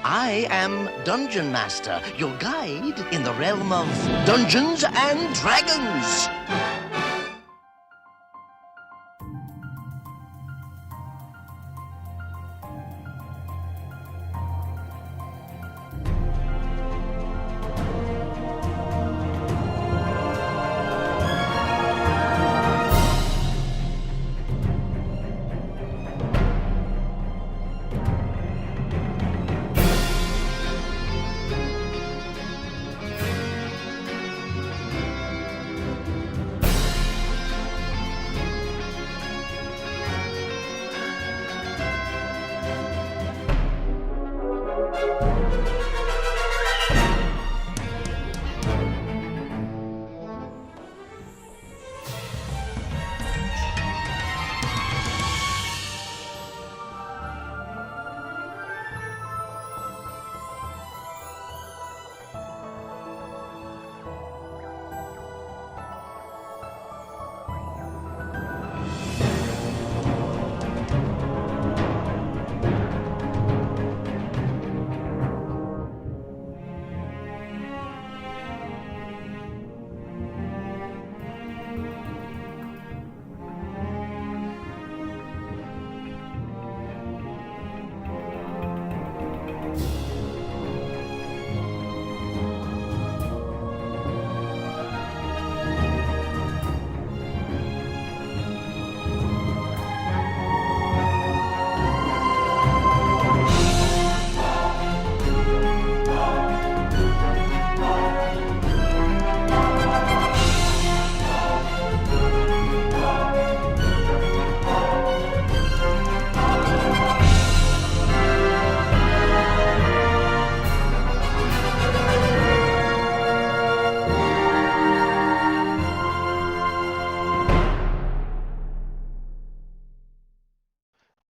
I am Dungeon Master, your guide in the realm of Dungeons and Dragons.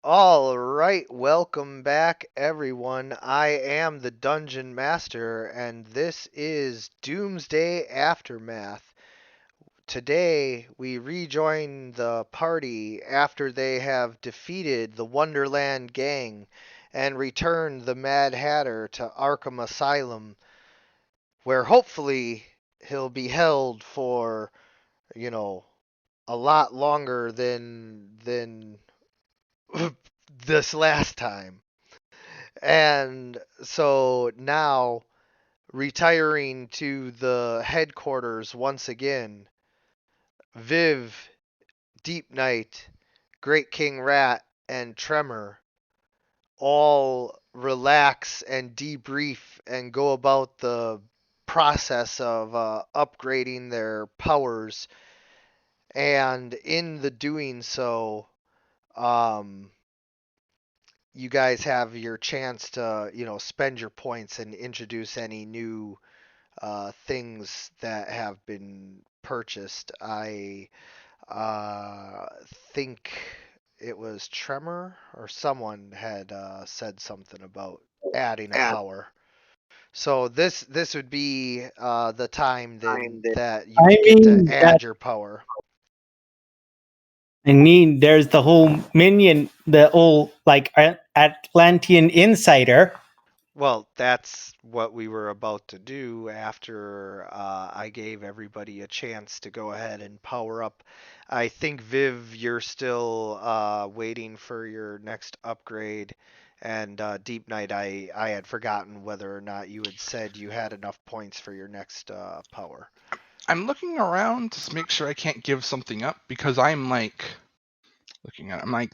All right, welcome back, everyone. I am the Dungeon Master, and this is Doomsday Aftermath. Today, we rejoin the party after they have defeated the Wonderland Gang and returned the Mad Hatter to Arkham Asylum, where hopefully he'll be held for, you know, a lot longer than this last time. And so now, retiring to the headquarters once again, Viv, Deep Knight, Great King Rat, and Tremor all relax and debrief and go about the process of upgrading their powers. And in the doing so, um, you guys have your chance to, spend your points and introduce any new things that have been purchased. I think it was Tremor or someone had said something about adding a power. So this would be the time then that you get to add your power. There's the whole minion, the old Atlantean insider. Well, that's what we were about to do after I gave everybody a chance to go ahead and power up. I think, Viv, you're still waiting for your next upgrade. And Deep Knight, I had forgotten whether or not you had said you had enough points for your next power. I'm looking around to make sure I can't give something up because I'm like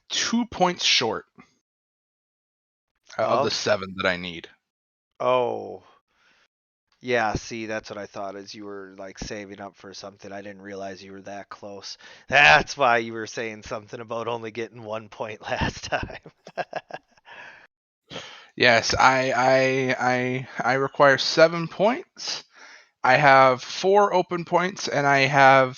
2 points short of the 7 that I need. Oh. Yeah, see, that's what I thought, is you were like saving up for something. I didn't realize you were that close. That's why you were saying something about only getting 1 point last time. Yes, I require 7 points. I have 4 open points, and I have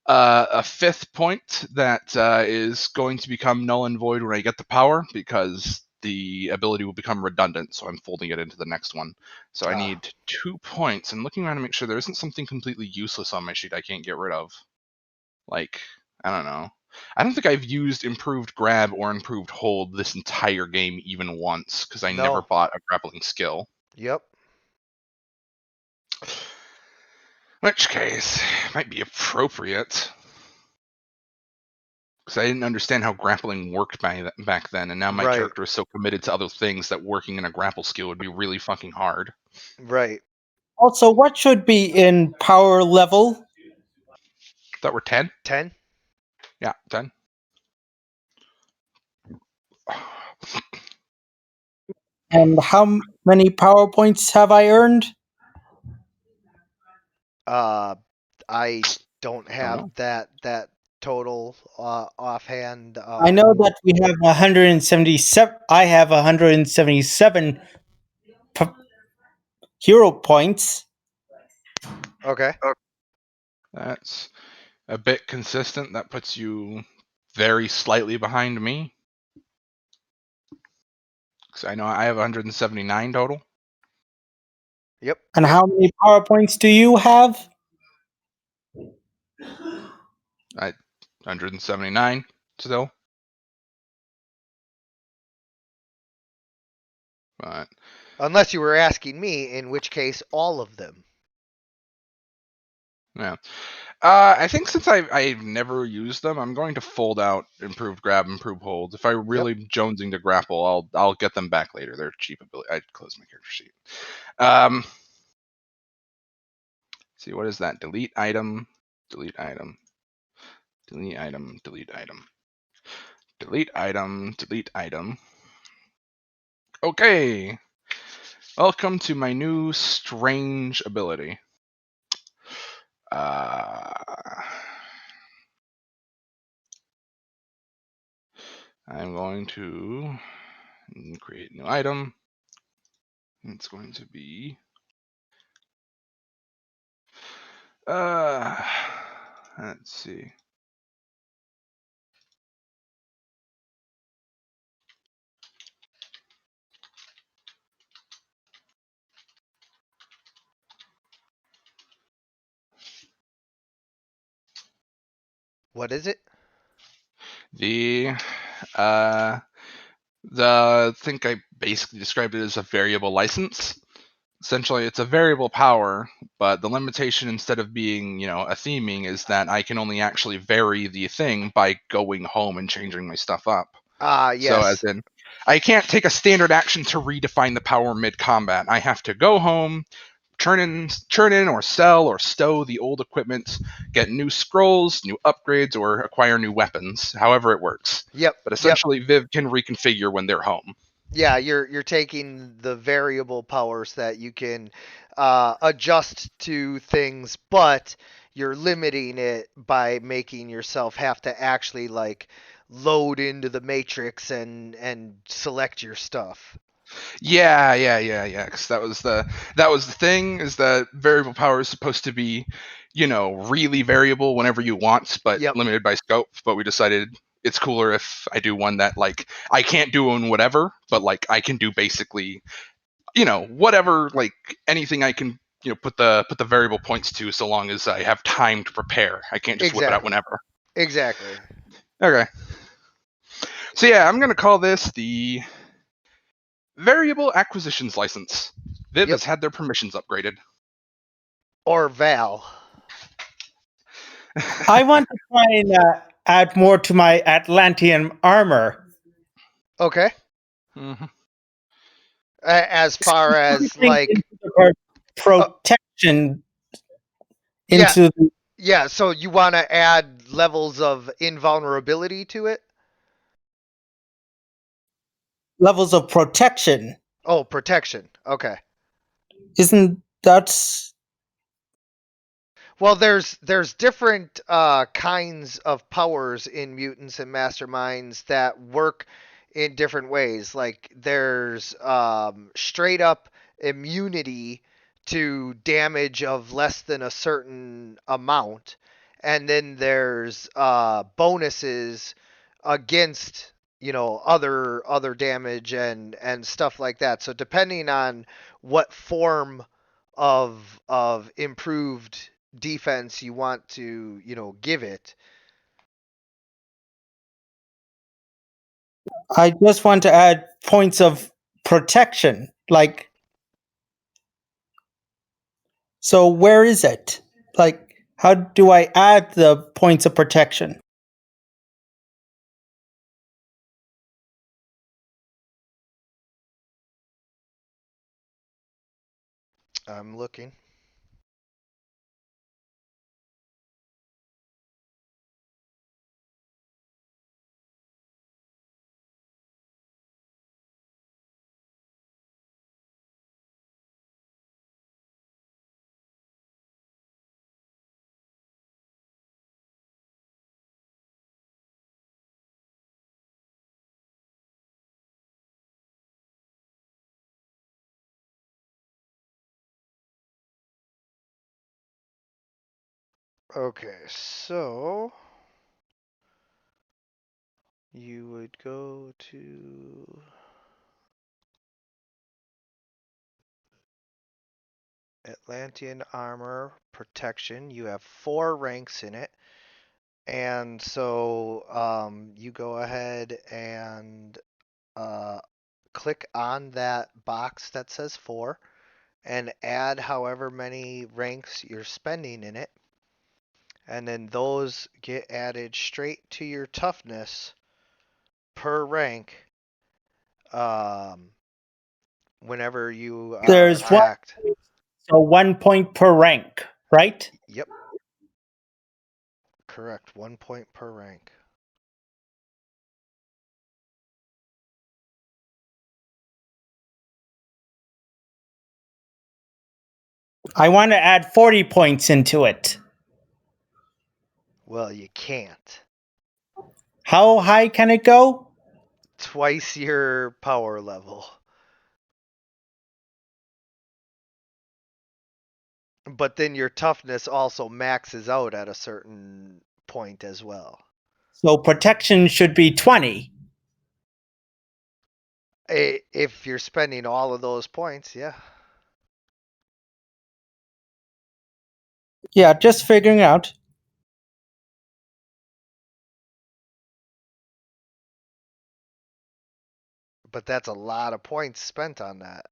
a 5th point that is going to become null and void when I get the power, because the ability will become redundant, so I'm folding it into the next one. So I need 2 points, and looking around to make sure there isn't something completely useless on my sheet I can't get rid of. Like, I don't know. I don't think I've used improved grab or improved hold this entire game even once because I never No. bought a grappling skill. Yep. Which case, might be appropriate. Because I didn't understand how grappling worked back then, and now my Right. character is so committed to other things that working in a grapple skill would be really fucking hard. Right. Also, what should be in power level? That were 10? 10? Yeah, 10. And how many power points have I earned? I don't have know. that total offhand. I know that we have 177. I have 177 hero points. Okay. That's a bit consistent. That puts you very slightly behind me. Because I know I have 179 total. Yep. And how many power points do you have? 179 still. But Unless you were asking me, in which case all of them. yeah. I think since I've never used them, I'm going to fold out improved grab, improved hold. If I'm really jonesing to grapple, I'll get them back later. They're cheap ability. I close my character sheet. See, what is that? Delete item, delete item, delete item, delete item, delete item, delete item. Okay. Welcome to my new strange ability. I'm going to create a new item. It's going to be let's see. What is it? The think I basically described it as a variable license. Essentially, it's a variable power, but the limitation instead of being, a theming is that I can only actually vary the thing by going home and changing my stuff up. Yes. So as in, I can't take a standard action to redefine the power mid-combat. I have to go home, churn in or sell or stow the old equipment, get new scrolls, new upgrades, or acquire new weapons, however it works. Yep. But essentially, Viv can reconfigure when they're home. Yeah, you're taking the variable powers that you can adjust to things, but you're limiting it by making yourself have to actually like load into the matrix and select your stuff. Yeah. Because that was the thing, is that variable power is supposed to be, really variable whenever you want, but Yep. limited by scope. But we decided it's cooler if I do one that like I can't do on whatever, but like I can do basically, whatever, like anything I can, put the variable points to, so long as I have time to prepare. I can't just whip it out whenever. Exactly. Okay. So yeah, I'm gonna call this the Variable Acquisitions License. Viv has had their permissions upgraded. Or Val. I want to try and add more to my Atlantean armor. Okay. Mm-hmm. As far as like protection into the yeah, so you want to add levels of invulnerability to it? levels of protection. Oh, protection. Okay. Isn't that? Well, there's different kinds of powers in mutants and masterminds that work in different ways. Like there's straight up immunity to damage of less than a certain amount, and then there's bonuses against other damage and stuff like that. So depending on what form of improved defense you want to give it, I just want to add points of protection. Like, so where is it? Like, how do I add the points of protection? I'm looking. Okay, so you would go to Atlantean armor protection. You have 4 ranks in it. And so you go ahead and click on that box that says 4 and add however many ranks you're spending in it. And then those get added straight to your toughness per rank um, whenever you are There's one, attacked. so 1 point per rank, right? Yep, correct. 1 point per rank. I want to add 40 points into it. Well, you can't. How high can it go? Twice your power level. But then your toughness also maxes out at a certain point as well. So protection should be 20. If you're spending all of those points, yeah. Yeah, just figuring out. But that's a lot of points spent on that.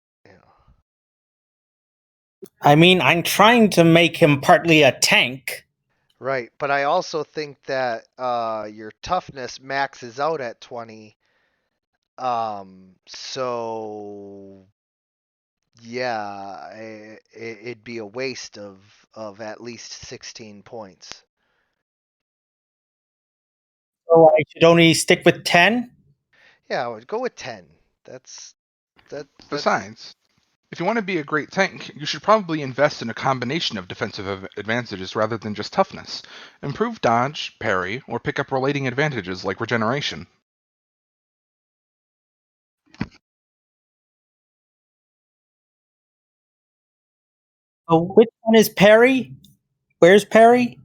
I mean, I'm trying to make him partly a tank. Right, but I also think that your toughness maxes out at 20. So yeah, it'd be a waste of at least 16 points. So I should only stick with 10? Yeah, I would go with 10. That's that's Besides, if you want to be a great tank, you should probably invest in a combination of defensive advantages rather than just toughness. Improve dodge, parry, or pick up relating advantages like regeneration. Oh, which one is Perry? Where's Perry?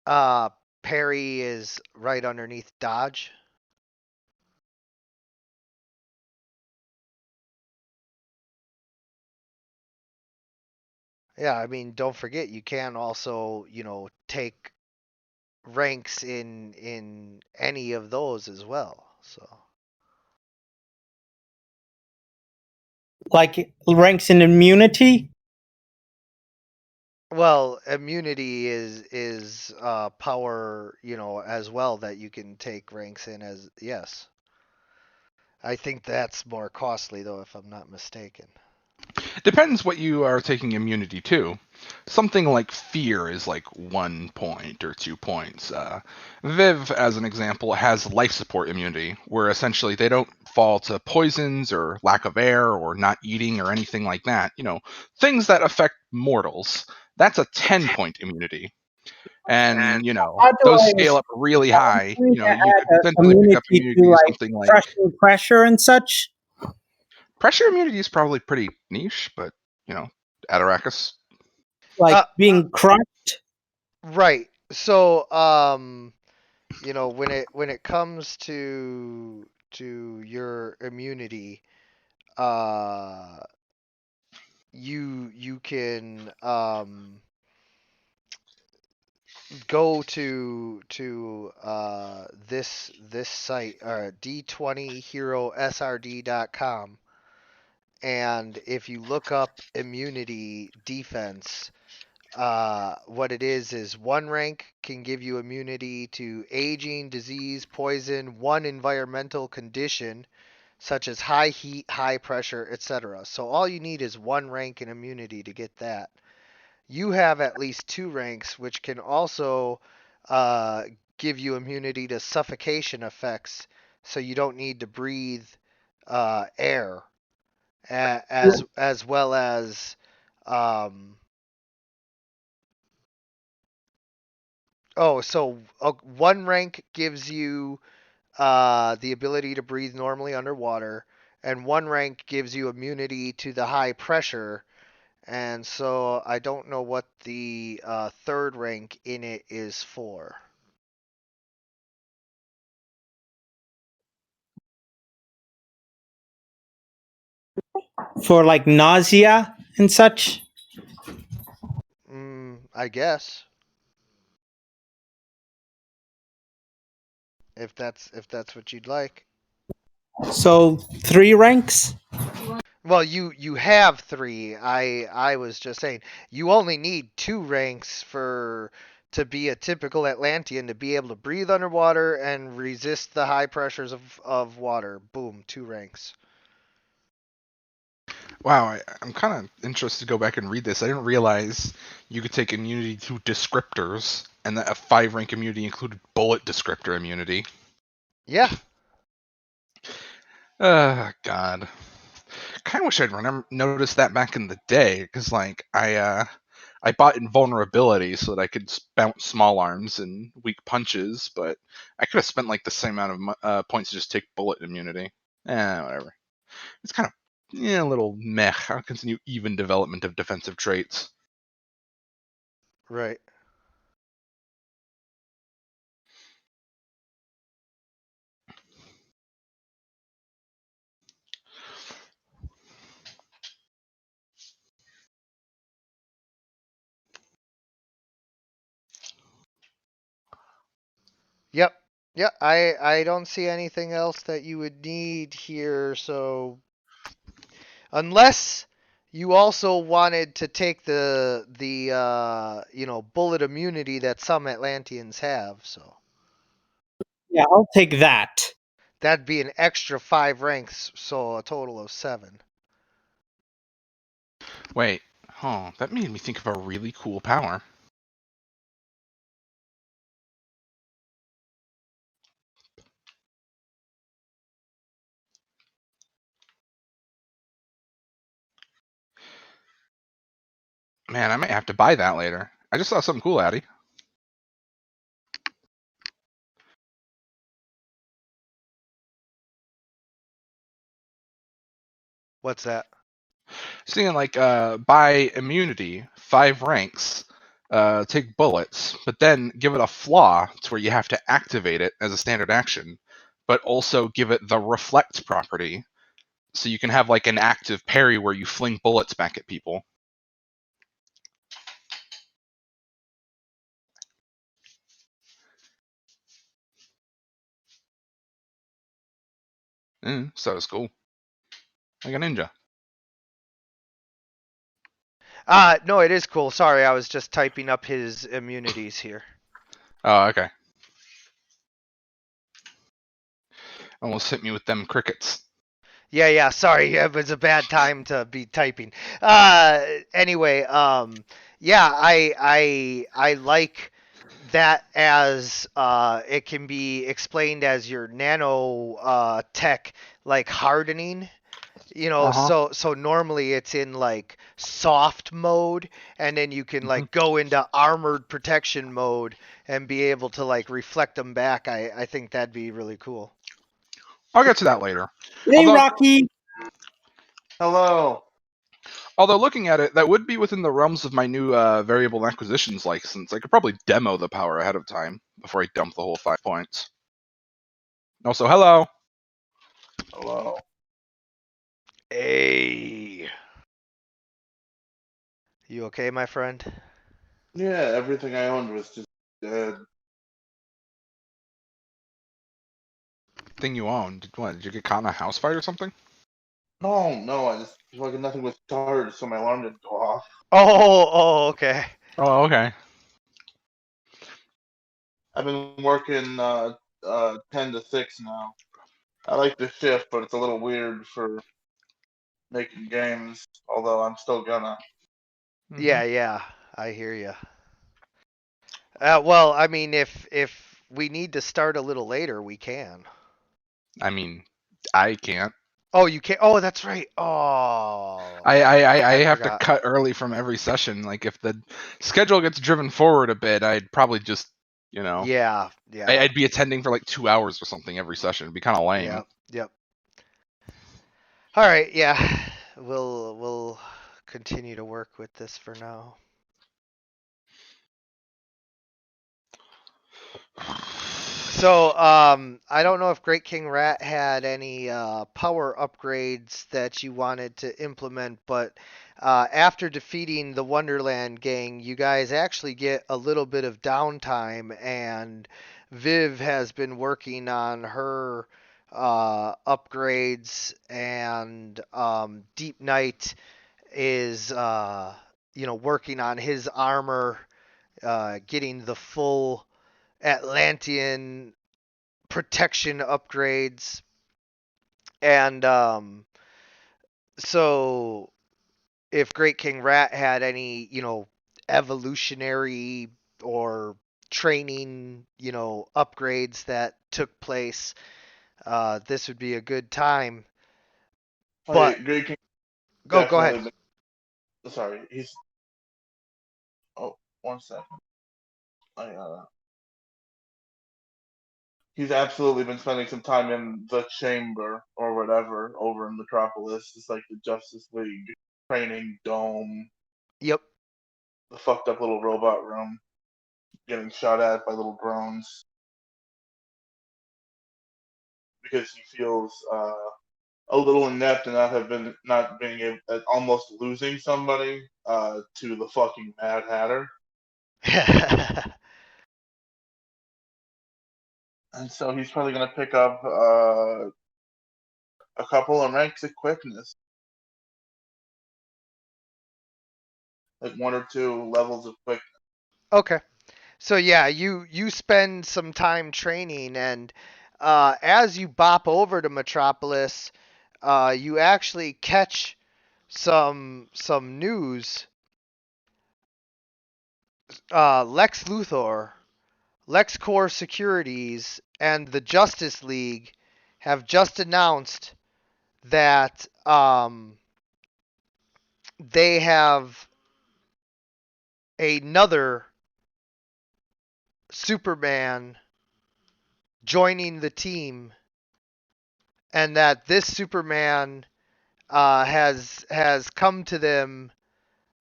uh parry is right underneath dodge. Yeah, I mean, don't forget you can also, take ranks in any of those as well. So, Like ranks in immunity? well, immunity is power, as well that you can take ranks in as yes. I think that's more costly though, if I'm not mistaken. Depends what you are taking immunity to. Something like fear is like 1 point or 2 points. Viv, as an example, has life support immunity, where essentially they don't fall to poisons or lack of air or not eating or anything like that. Things that affect mortals. That's a 10-point immunity. And, How do those I scale up really high. trying to You add could potentially pick up immunity to immunity to like something like crushing pressure and such? pressure immunity is probably pretty niche, but, Ataracus. Like Uh, being crushed? right. So, when it comes to your immunity, uh, you can go to this site, d20herosrd.com, and if you look up immunity defense, what it is one rank can give you immunity to aging, disease, poison, one environmental condition such as high heat, high pressure, etc. So all you need is one rank in immunity to get that. You have at least two ranks, which can also uh, give you immunity to suffocation effects, so you don't need to breathe air, as well as um, one rank gives you the ability to breathe normally underwater, and one rank gives you immunity to the high pressure. And so I don't know what the third rank in it is for. For like nausea and such. I guess if that's what you'd like. So 3 ranks. Well, you have three. I was just saying you only need two ranks for to be a typical Atlantean to be able to breathe underwater and resist the high pressures of water. Boom, two ranks. Wow, I'm kind of interested to go back and read this. I didn't realize you could take immunity to descriptors, and that a 5 rank immunity included bullet descriptor immunity. Yeah. God. Kind of wish I'd noticed that back in the day, because like I bought invulnerability so that I could bounce small arms and weak punches, but I could have spent like the same amount of points to just take bullet immunity. Whatever. It's kind of a little meh. I'll continue even development of defensive traits. Right. Yep. Yep. I don't see anything else that you would need here. So unless you also wanted to take the bullet immunity that some Atlanteans have, so Yeah, I'll take that. that'd be an extra 5 ranks, so a total of 7. Wait, that made me think of a really cool power. Man, I might have to buy that later. I just saw something cool, Addy. What's that? Seeing like buy immunity, 5 ranks, take bullets, but then give it a flaw to where you have to activate it as a standard action, but also give it the reflect property, so you can have like an active parry where you fling bullets back at people. So it's cool. Like a ninja. No, it is cool. Sorry, I was just typing up his immunities here. Oh, okay. Almost hit me with them crickets. Yeah, sorry, it was a bad time to be typing. Anyway, yeah, I like that as it can be explained as your nano tech like hardening. Uh-huh. So normally it's in like soft mode, and then you can Mm-hmm. like go into armored protection mode and be able to like reflect them back. I think that'd be really cool. I'll get to that later. Hey, Although, Rocky. Hello. looking at it, that would be within the realms of my new variable acquisitions license. I could probably demo the power ahead of time before I dump the whole 5 points. Also, hello. Hello. Hey, you okay, my friend? Yeah, everything I owned was just dead. Thing you owned. What? Did you get caught in a house fight or something? No, I just fucking nothing was charged, so my alarm didn't go off. Oh, okay. Oh, okay. I've been working 10 to 6 now. I like the shift, but it's a little weird for making games. Although I'm still gonna. Yeah, I hear you. Well, I mean, if we need to start a little later, we can. I mean, I can't. Oh, you can't. Oh, that's right. Oh, I I have to forgot. cut early from every session. Like if the schedule gets driven forward a bit, I'd probably just, Yeah, I'd be attending for like 2 hours or something every session. It'd be kind of lame. Yep. All right, yeah. We'll continue to work with this for now. So, I don't know if Great King Rat had any power upgrades that you wanted to implement, but after defeating the Wonderland gang, you guys actually get a little bit of downtime, and Viv has been working on her upgrades, and Deep Knight is, working on his armor, getting the full Atlantean protection upgrades, and so if Great King Rat had any, evolutionary or training, upgrades that took place, this would be a good time. But Great King go ahead. definitely. Sorry, he's. Oh, 1 second. I He's absolutely been spending some time in the chamber or whatever over in Metropolis. It's like the Justice League training dome, Yep. the fucked up little robot room, getting shot at by little drones because he feels a little inept and not being able, almost losing somebody to the fucking Mad Hatter, and so he's probably gonna pick up a couple of ranks of quickness, like 1 or 2 levels of quickness. Okay. So yeah, you spend some time training, and as you bop over to Metropolis, you actually catch some news. Lex Luthor, LexCorp Securities, and the Justice League have just announced that they have another Superman joining the team, and that this Superman has come to them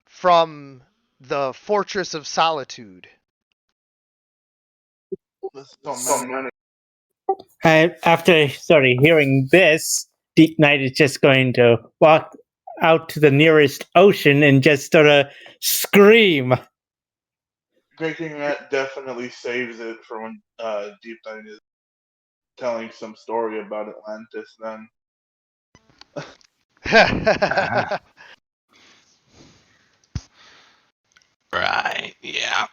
from the Fortress of Solitude. There's so many. And after hearing this, Deep Knight is just going to walk out to the nearest ocean and just sort of scream. Great King Rat definitely saves it for when Deep Knight is telling some story about Atlantis. Then Right. Yeah.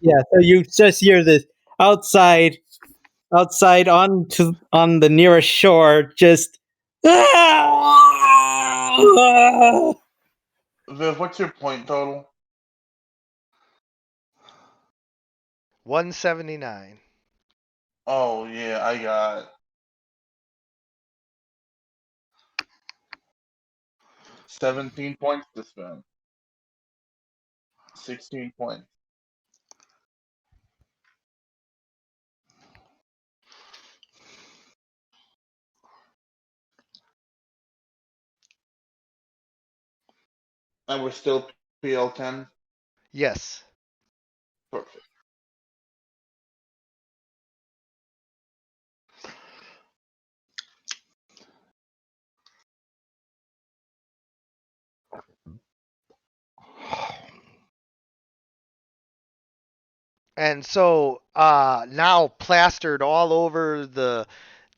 Yeah, so you just hear this outside on the nearest shore, just Viv, what's your point total? 179. Oh yeah, I got 17 points to spend. 16 points. And we're still PL10. Yes. Perfect. And so now plastered all over the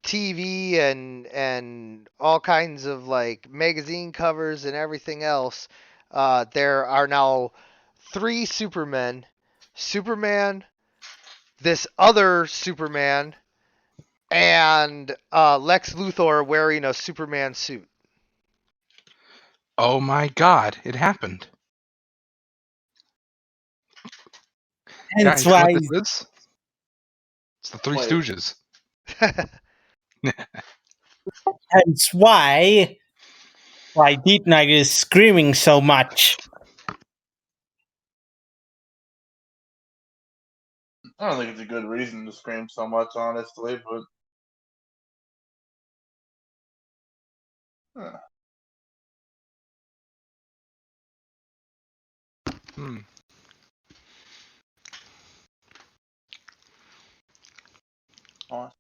TV and all kinds of like magazine covers and everything else, there are now three Supermen. Superman, this other Superman, and Lex Luthor wearing a Superman suit. Oh my God! It happened, Hence guys. You know why, what this is? It's the Three Wait. Stooges. hence why Deep Knight is screaming so much. I don't think it's a good reason to scream so much, honestly, but. Huh. Hmm. Oh,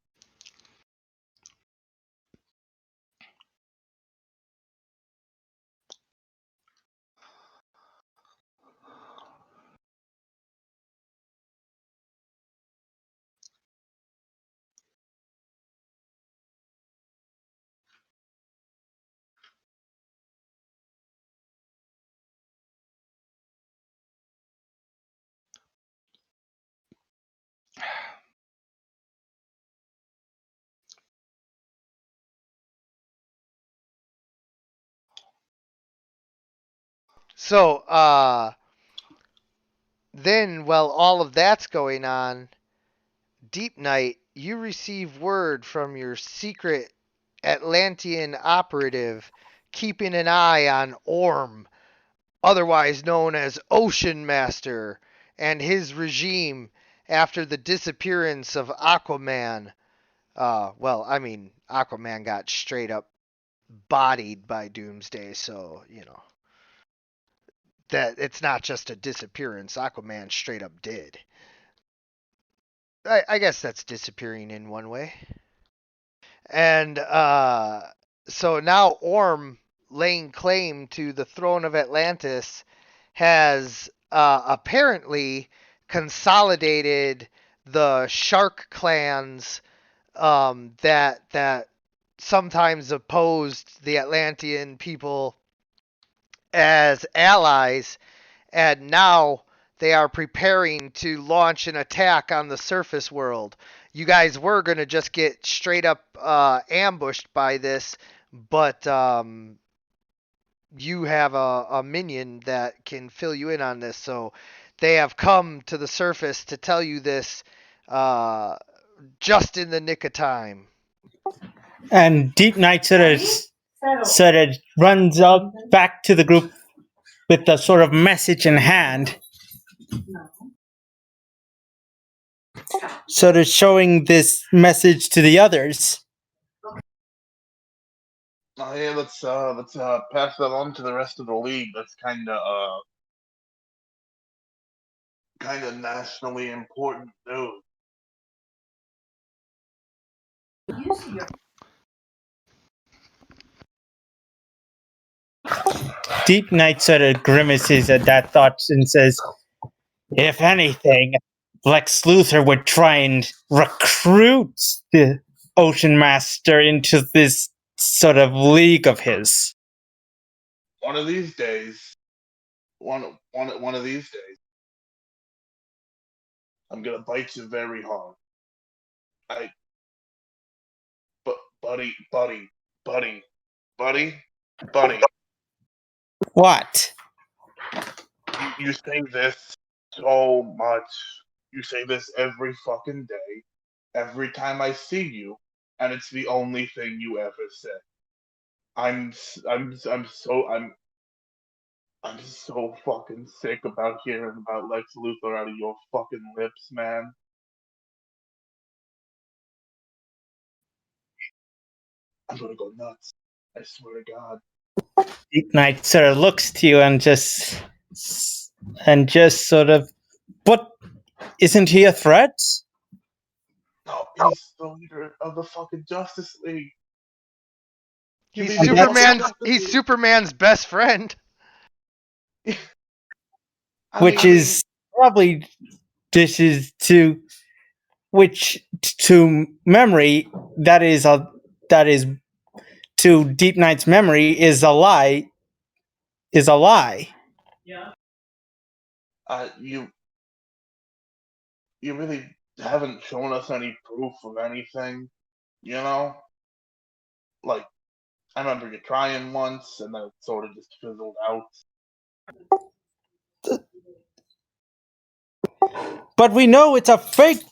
So then, while all of that's going on, Deep Knight, you receive word from your secret Atlantean operative keeping an eye on Orm, otherwise known as Ocean Master, and his regime after the disappearance of Aquaman. Well, I mean, Aquaman got straight up bodied by Doomsday, so, you know, that it's not just a disappearance. Aquaman straight up did. I guess that's disappearing in one way. And so now Orm, laying claim to the throne of Atlantis, has apparently consolidated the shark clans that sometimes opposed the Atlantean people as allies, and now they are preparing to launch an attack on the surface world. You guys were going to just get straight up ambushed by this, but you have a minion that can fill you in on this. So they have come to the surface to tell you this uh, just in the nick of time. And Deep Knight sort of runs up back to the group with a sort of message in hand, sort of showing this message to the others. Oh, yeah, let's pass that on to the rest of the league. That's kind of nationally important news. Deep Knight sort of grimaces at that thought and says, if anything, Lex Luthor would try and recruit the Ocean Master into this sort of league of his. One of these days, one of these days, I'm gonna bite you very hard. But buddy, buddy. What? You say this so much. You say this every fucking day, every time I see you, and it's the only thing you ever say. I'm so fucking sick about hearing about Lex Luthor out of your fucking lips, man. I'm gonna go nuts. I swear to God. Deep Knight sort of looks to you and just sort of, but isn't he a threat? No, he's the leader of the fucking Justice League. He's leads the fucking Superman's. Justice He's League. Superman's best friend. Which is probably this is to which to memory that is to Deep Knight's memory is a lie. Is a lie. You really haven't shown us any proof of anything, you know? Like, I remember you trying once, and then it sort of just fizzled out. But we know it's a fake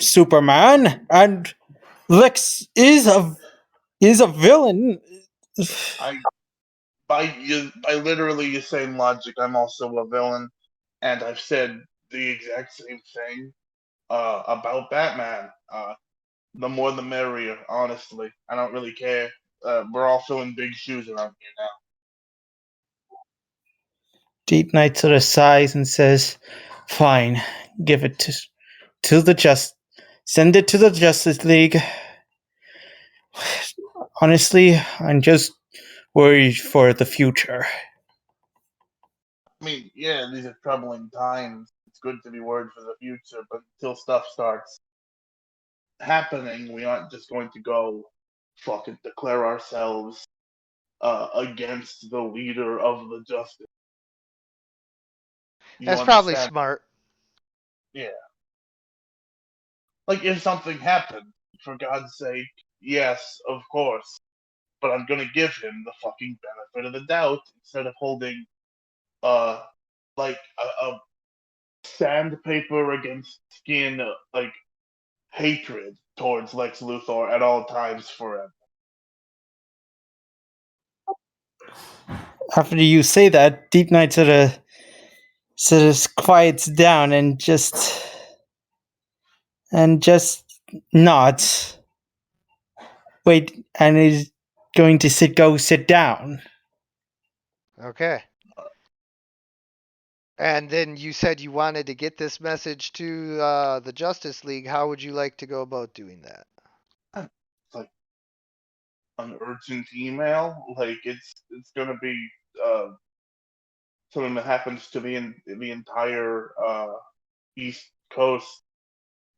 Superman, and Lex is a villain. I, by literally the same logic, I'm also a villain, and I've said the exact same thing about Batman. The more the merrier, honestly. I don't really care. We're all filling big shoes around here now. Deep Knight sort of sighs and says, "Fine, give it to the send it to the Justice League. Honestly, I'm just worried for the future." I mean, yeah, these are troubling times. It's good to be worried for the future, but until stuff starts happening, we aren't just going to go fucking declare ourselves against the leader of the Justice. You That's probably understand? smart. Yeah. Like, if something happened, for God's sake, yes, of course. But I'm gonna give him the fucking benefit of the doubt instead of holding, like a sandpaper against skin, like, hatred towards Lex Luthor at all times forever. After you say that, Deep Knight sort of quiets down and just nods. Wait, and is going to go sit down. Okay. And then you said you wanted to get this message to the Justice League. How would you like to go about doing that? Like an urgent email, like it's gonna be something that happens to the entire East Coast,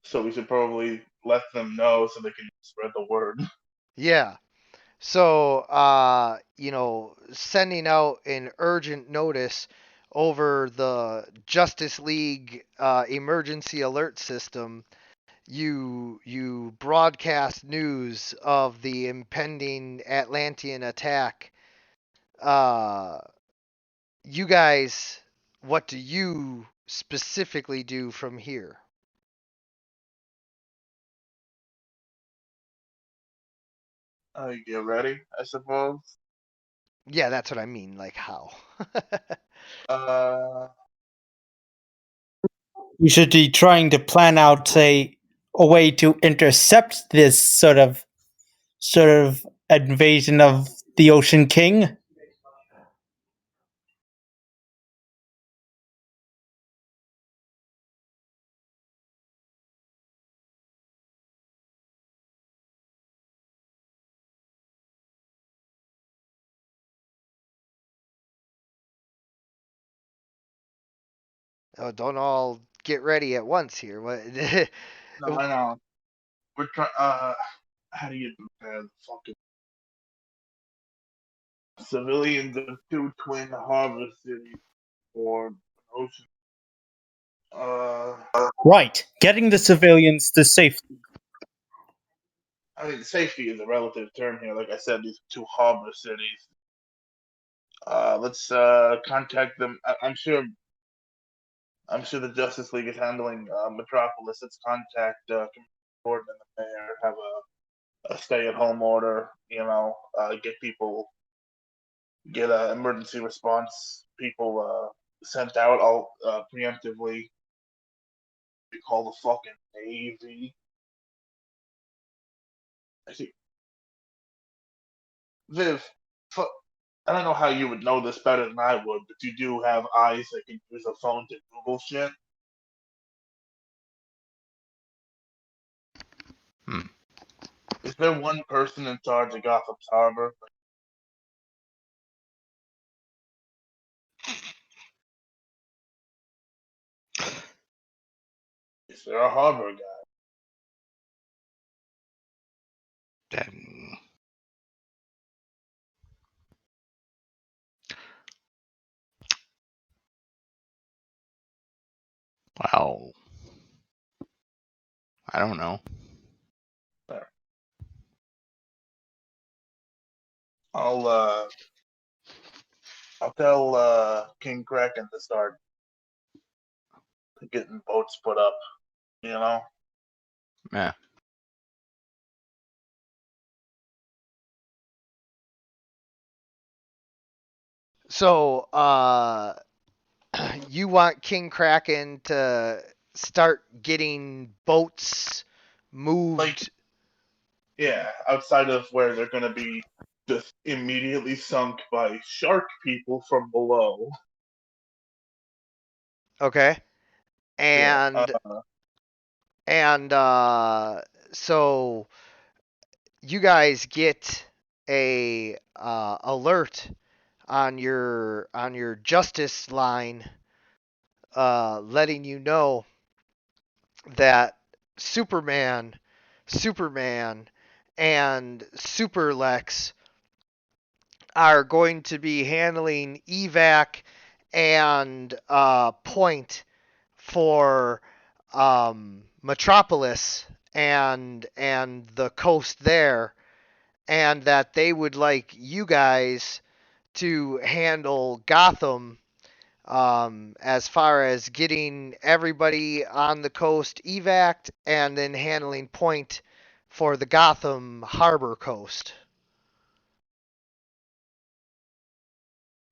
so we should probably let them know so they can spread the word. Yeah. So, sending out an urgent notice over the Justice League emergency alert system, you broadcast news of the impending Atlantean attack. Uh, you guys, what do you specifically do from here? Get ready, I suppose. Yeah, that's what I mean. Like how? Uh, We should be trying to plan out a way to intercept this sort of invasion of the Ocean King. Oh, don't all get ready at once here. What? no, I know. We're trying. How do you prepare the fucking civilians of two twin harbor cities for an ocean? Uh, Right, getting the civilians to safety. I mean, safety is a relative term here. Like I said, these two harbor cities. Let's contact them. I'm sure. I'm sure the Justice League is handling Metropolis. Let's contact Gordon and the mayor. Have a stay-at-home order. Get people, get emergency response people sent out. All preemptively. We call the fucking Navy. I see. Viv, I don't know how you would know this better than I would, but you do have eyes that can use a phone to Google shit. Hmm. Is there one person in charge of Gotham's Harbor? Is there a harbor guy? Then, well, I don't know. There. I'll tell King Kraken to start getting boats put up. You know. Yeah. So, you want King Kraken to start getting boats moved? Like, yeah, outside of where they're gonna be just immediately sunk by shark people from below. Okay. Yeah. And so you guys get a alert on your justice line, letting you know that Superman, and Super Lex are going to be handling evac and point for Metropolis and the coast there, and that they would like you guys to handle Gotham, as far as getting everybody on the coast evac'd and then handling point for the Gotham Harbor coast.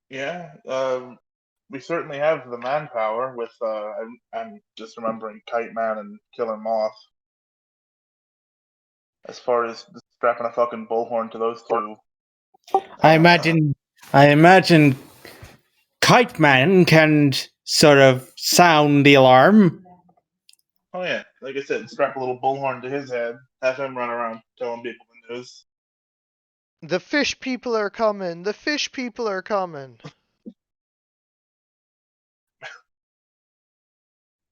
Yeah. We certainly have the manpower. With I'm just remembering Kite Man and Killer Moth. As far as strapping a fucking bullhorn to those two. I imagine Kite Man can sort of sound the alarm. Oh yeah, like I said, strap a little bullhorn to his head, have him run around telling people the news. The fish people are coming. The fish people are coming.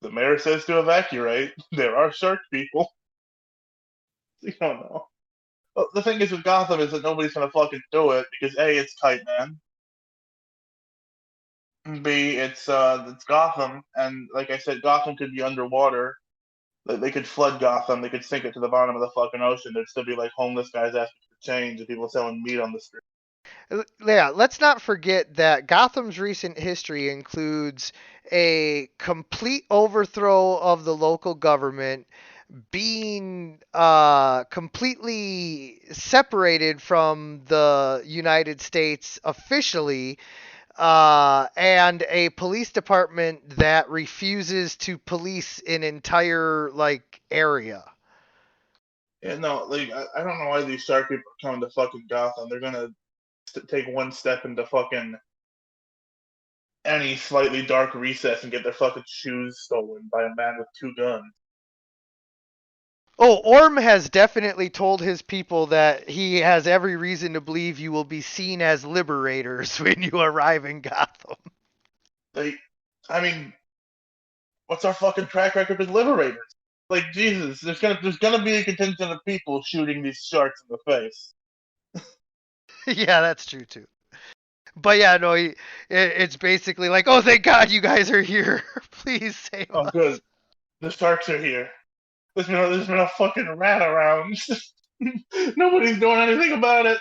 The mayor says to evacuate. There are shark people. You don't know. Well, the thing is with Gotham is that nobody's gonna fucking do it because A, it's Kite Man. B, it's Gotham, and like I said, Gotham could be underwater. They could flood Gotham. They could sink it to the bottom of the fucking ocean. There'd still be like homeless guys asking for change and people selling meat on the street. Yeah, let's not forget that Gotham's recent history includes a complete overthrow of the local government, being completely separated from the United States officially, and a police department that refuses to police an entire like area. Yeah, no, like I don't know why these shark people are coming to fucking Gotham. They're gonna take one step into fucking any slightly dark recess and get their fucking shoes stolen by a man with two guns. Oh, Orm has definitely told his people that he has every reason to believe you will be seen as liberators when you arrive in Gotham. Like, I mean, what's our fucking track record as liberators? Like, Jesus, there's gonna be a contingent of people shooting these sharks in the face. Yeah, that's true too. But yeah, no, it's basically like, oh, thank God you guys are here. Please save Oh, us. good, the sharks are here. There's been a fucking rat around. Nobody's doing anything about it.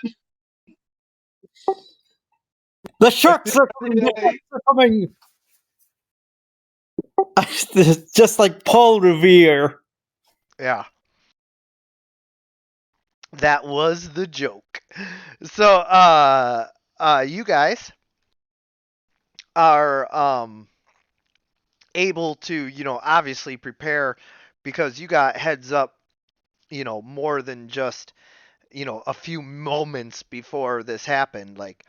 The I sharks see are it coming! The every day. sharks are coming! Just like Paul Revere. Yeah, that was the joke. So, you guys are able to, obviously prepare because you got heads up, more than just, a few moments before this happened. Like,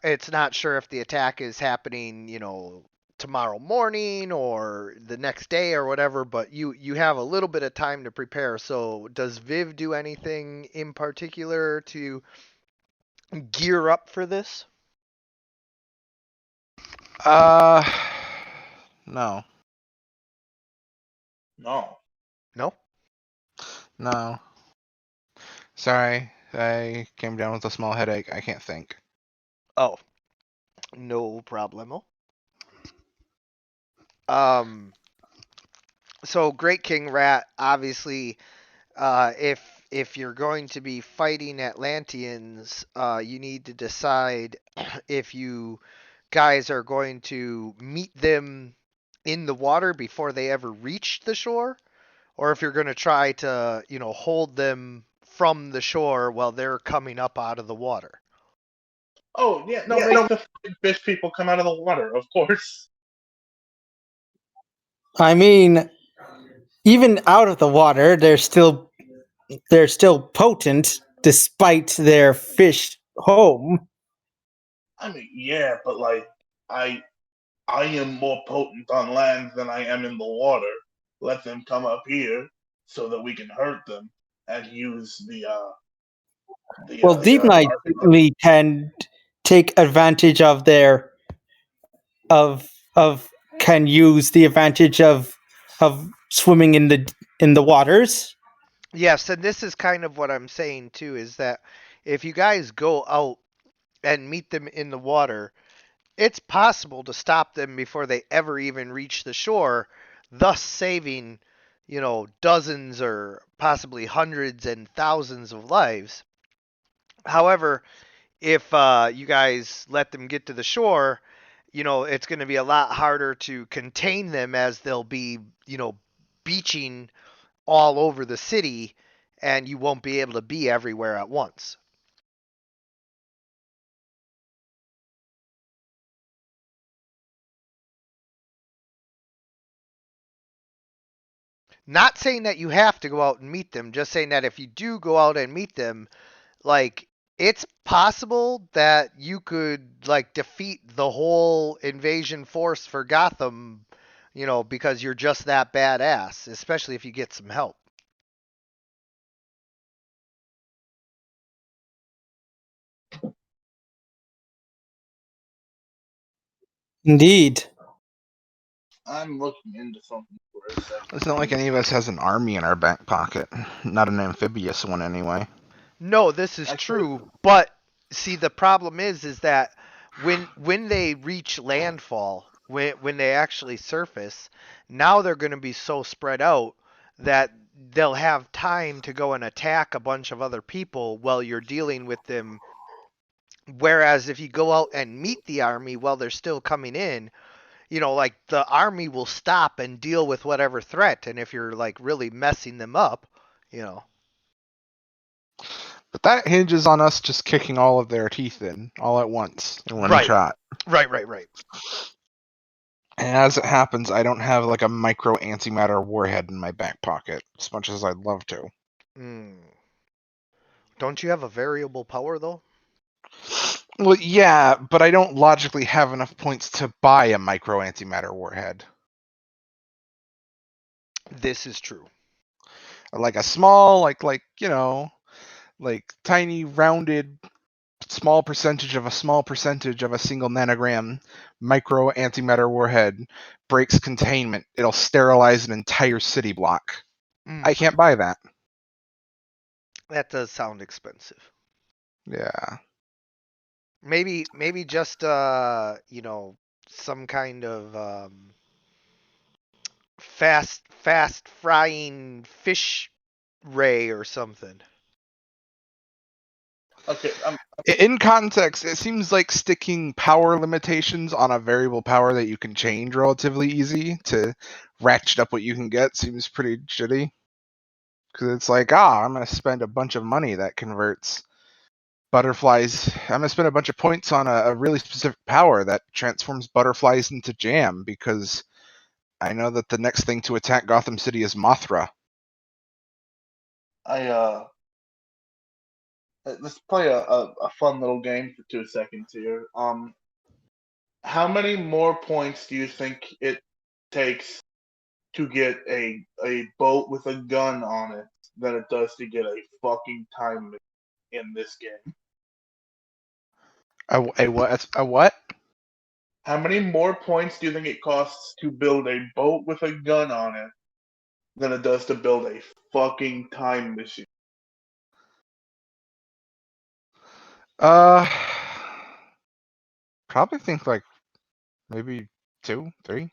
it's not sure if the attack is happening, tomorrow morning or the next day or whatever, but you have a little bit of time to prepare. So, does Viv do anything in particular to gear up for this? Uh, no. No. No? No. Sorry, I came down with a small headache. I can't think. Oh, no problemo. Um, so Great King Rat, obviously, if you're going to be fighting Atlanteans, you need to decide if you guys are going to meet them in the water before they ever reach the shore, or if you're going to try to, hold them from the shore while they're coming up out of the water. Oh, yeah, no, make the fucking fish people come out of the water, of course. I mean, even out of the water, they're still potent despite their fish home. I mean, yeah, but like, I I am more potent on land than I am in the water. Let them come up here so that we can hurt them and use Well, Deep Knight certainly can take advantage of their of can use the advantage of swimming in the waters. Yes, and this is kind of what I'm saying too, is that if you guys go out and meet them in the water, it's possible to stop them before they ever even reach the shore, thus saving, dozens or possibly hundreds and thousands of lives. However, if you guys let them get to the shore, it's going to be a lot harder to contain them as they'll be, beaching all over the city and you won't be able to be everywhere at once. Not saying that you have to go out and meet them, just saying that if you do go out and meet them, like it's possible that you could like defeat the whole invasion force for Gotham, because you're just that badass, especially if you get some help. Indeed. I'm looking into something for a second. It's not like any of us has an army in our back pocket. Not an amphibious one, anyway. No, this is Actually, true, but see the problem is that when they reach landfall, when they actually surface, now they're going to be so spread out that they'll have time to go and attack a bunch of other people while you're dealing with them. Whereas if you go out and meet the army while they're still coming in, like the army will stop and deal with whatever threat. And if you're like really messing them up, you know. But that hinges on us just kicking all of their teeth in all at once in one Right. shot. Right. And as it happens, I don't have like a micro antimatter warhead in my back pocket, as much as I'd love to. Don't you have a variable power though? Well, yeah, but I don't logically have enough points to buy a micro antimatter warhead. This is true. Like a small, like tiny rounded small percentage of a single nanogram micro antimatter warhead breaks containment. It'll sterilize an entire city block. I can't buy that. That does sound expensive. Yeah. Maybe just some kind of fast frying fish ray or something. okay, In context, it seems like sticking power limitations on a variable power that you can change relatively easy to ratchet up what you can get seems pretty shitty. Because it's like, I'm going to spend a bunch of money that converts butterflies. I'm going to spend a bunch of points on a really specific power that transforms butterflies into jam because I know that the next thing to attack Gotham City is Mothra. let's play a fun little game for 2 seconds here. How many more points do you think it takes to get a boat with a gun on it than it does to get a fucking time machine in this game? A what? How many more points do you think it costs to build a boat with a gun on it than it does to build a fucking time machine. Probably think like maybe 2, 3.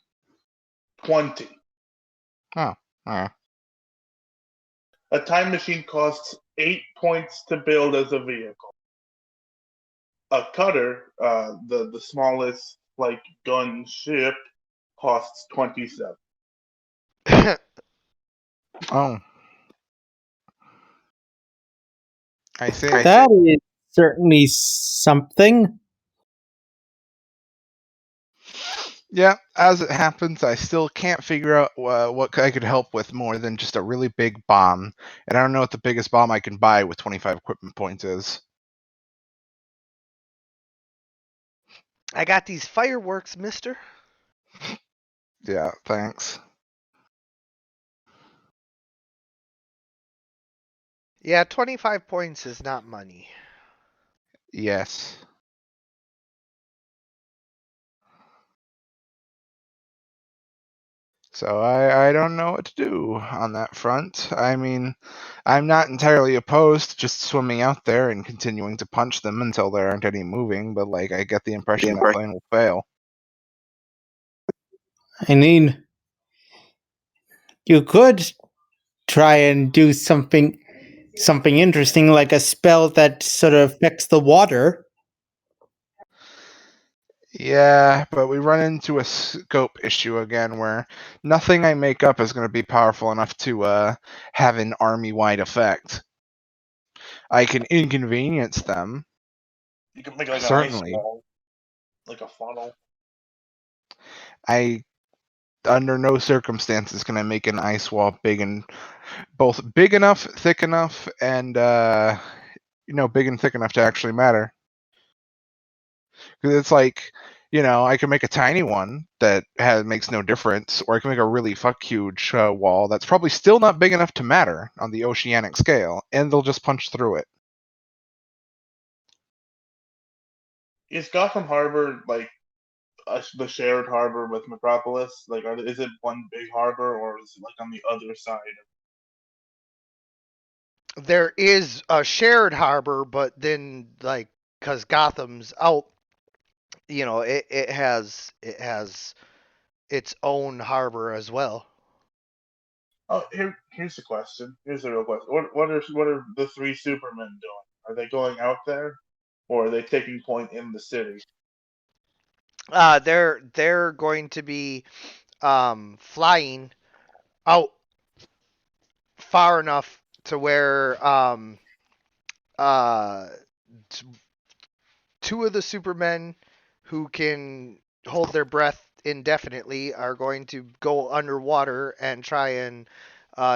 20. Oh, alright. A time machine costs 8 points to build as a vehicle. A cutter, the smallest like gun ship, costs 27. Oh, I see. That is certainly something. Yeah, as it happens, I still can't figure out what I could help with more than just a really big bomb. And I don't know what the biggest bomb I can buy with 25 equipment points is. I got these fireworks, mister. Yeah, thanks. Yeah, 25 points is not money. Yes. So I don't know what to do on that front. I mean, I'm not entirely opposed to just swimming out there and continuing to punch them until there aren't any moving, but like I get the impression that plan will fail. I mean, you could try and do something interesting, like a spell that sort of affects the water. Yeah, but we run into a scope issue again where nothing I make up is going to be powerful enough to have an army-wide effect. I can inconvenience them, You can make like an ice certainly. wall, like a funnel. I, under no circumstances, can I make an ice wall both big enough, thick enough, and big and thick enough to actually matter. Because it's like, I can make a tiny one that makes no difference, or I can make a really huge wall that's probably still not big enough to matter on the oceanic scale, and they'll just punch through it. Is Gotham Harbor like the shared harbor with Metropolis? Like, is it one big harbor, or is it like on the other side? There is a shared harbor, but then like because Gotham's out, it has its own harbor as well. Oh, here's the question. Here's the real question. What are the 3 Supermen doing? Are they going out there, or are they taking point in the city? They're going to be flying out far enough to where uh, two of the Supermen who can hold their breath indefinitely are going to go underwater and try and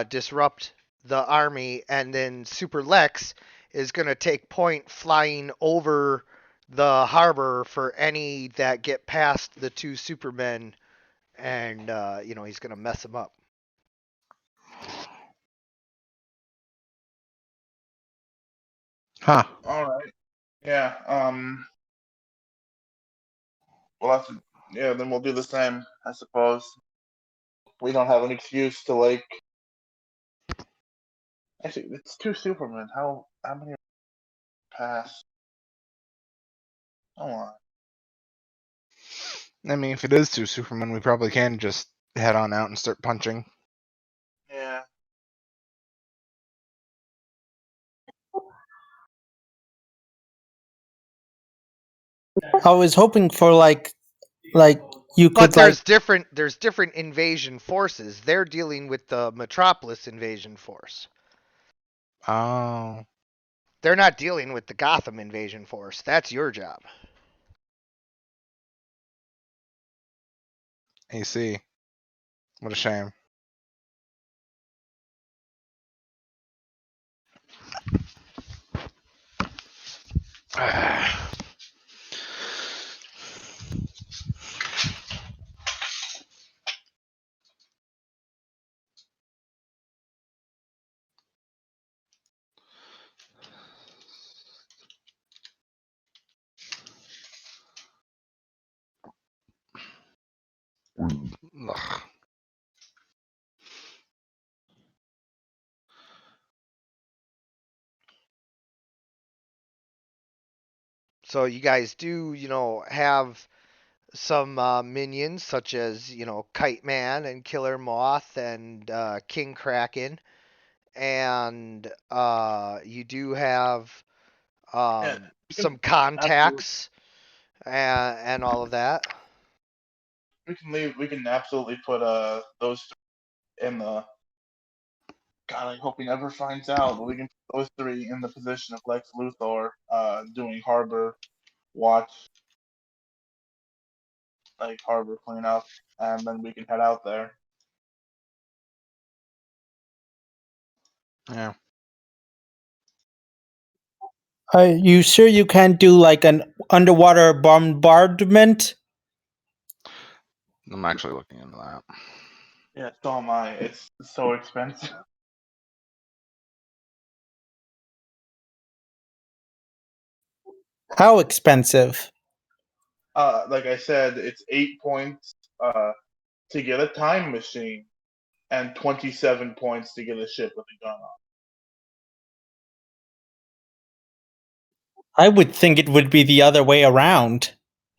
disrupt the army, and then Super Lex is going to take point flying over the harbor for any that get past the 2 Supermen, and he's going to mess them up. Huh. All right. Yeah. Well, yeah. Then we'll do the same, I suppose. We don't have an excuse to like. Actually, it's 2 Supermen. How many pass? Come on. I mean, if it is 2 Supermen, we probably can just head on out and start punching. Yeah. I was hoping for like you But could like there's different invasion forces. They're dealing with the Metropolis invasion force. Oh, They're not dealing with the Gotham invasion force. That's your job. I see. What a shame. Ugh. So you guys do, have some minions such as, Kite Man and Killer Moth and King Kraken, and you do have Yeah, we can some absolutely, contacts and all of that. we can leave. We can absolutely put those in the. God, I hope he never finds out. But we can put those three in the position of Lex Luthor, doing harbor watch, like harbor cleanup, and then we can head out there. Yeah. Are you sure you can't do like an underwater bombardment? I'm actually looking into that. Yeah, so am I. It's so expensive. How expensive? Like I said, it's 8 points to get a time machine, and 27 points to get a ship with a gun on. I would think it would be the other way around.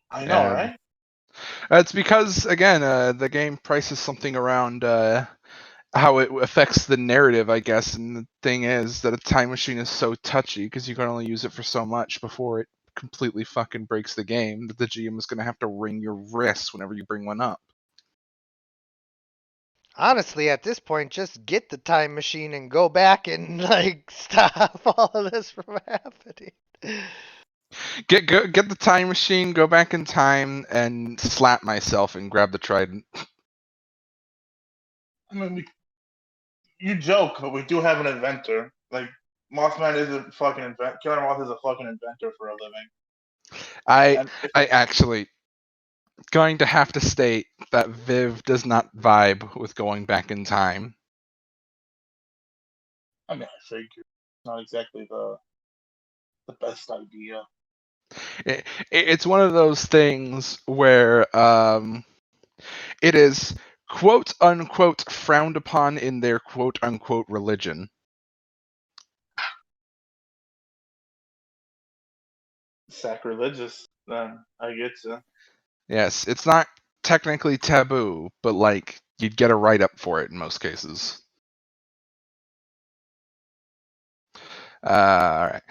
I know, Yeah. right? It's because again, the game prices something around how it affects the narrative, I guess. And the thing is that a time machine is so touchy because you can only use it for so much before it completely fucking breaks the game. That the GM is going to have to wring your wrists whenever you bring one up. Honestly, at this point, just get the time machine and go back and like stop all of this from happening. Get the time machine, go back in time, and slap myself and grab the trident. I mean, you joke, but we do have an inventor. Like, Mothman is a fucking inventor. Killer Moth is a fucking inventor for a living. I And if, actually going to have to state that Viv does not vibe with going back in time. I mean, I figure it's not exactly the best idea. It's one of those things where it is quote unquote frowned upon in their quote unquote religion. Sacrilegious, then I get you. Yes, it's not technically taboo, but like you'd get a write up for it in most cases. All right.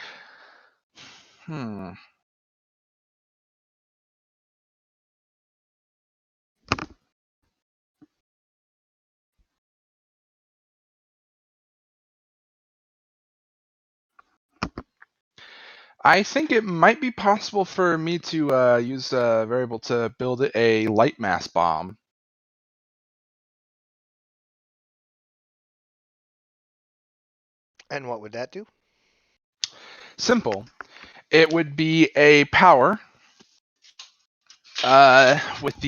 I think it might be possible for me to use a variable to build a light mass bomb. And what would that do? Simple. It would be a power. It would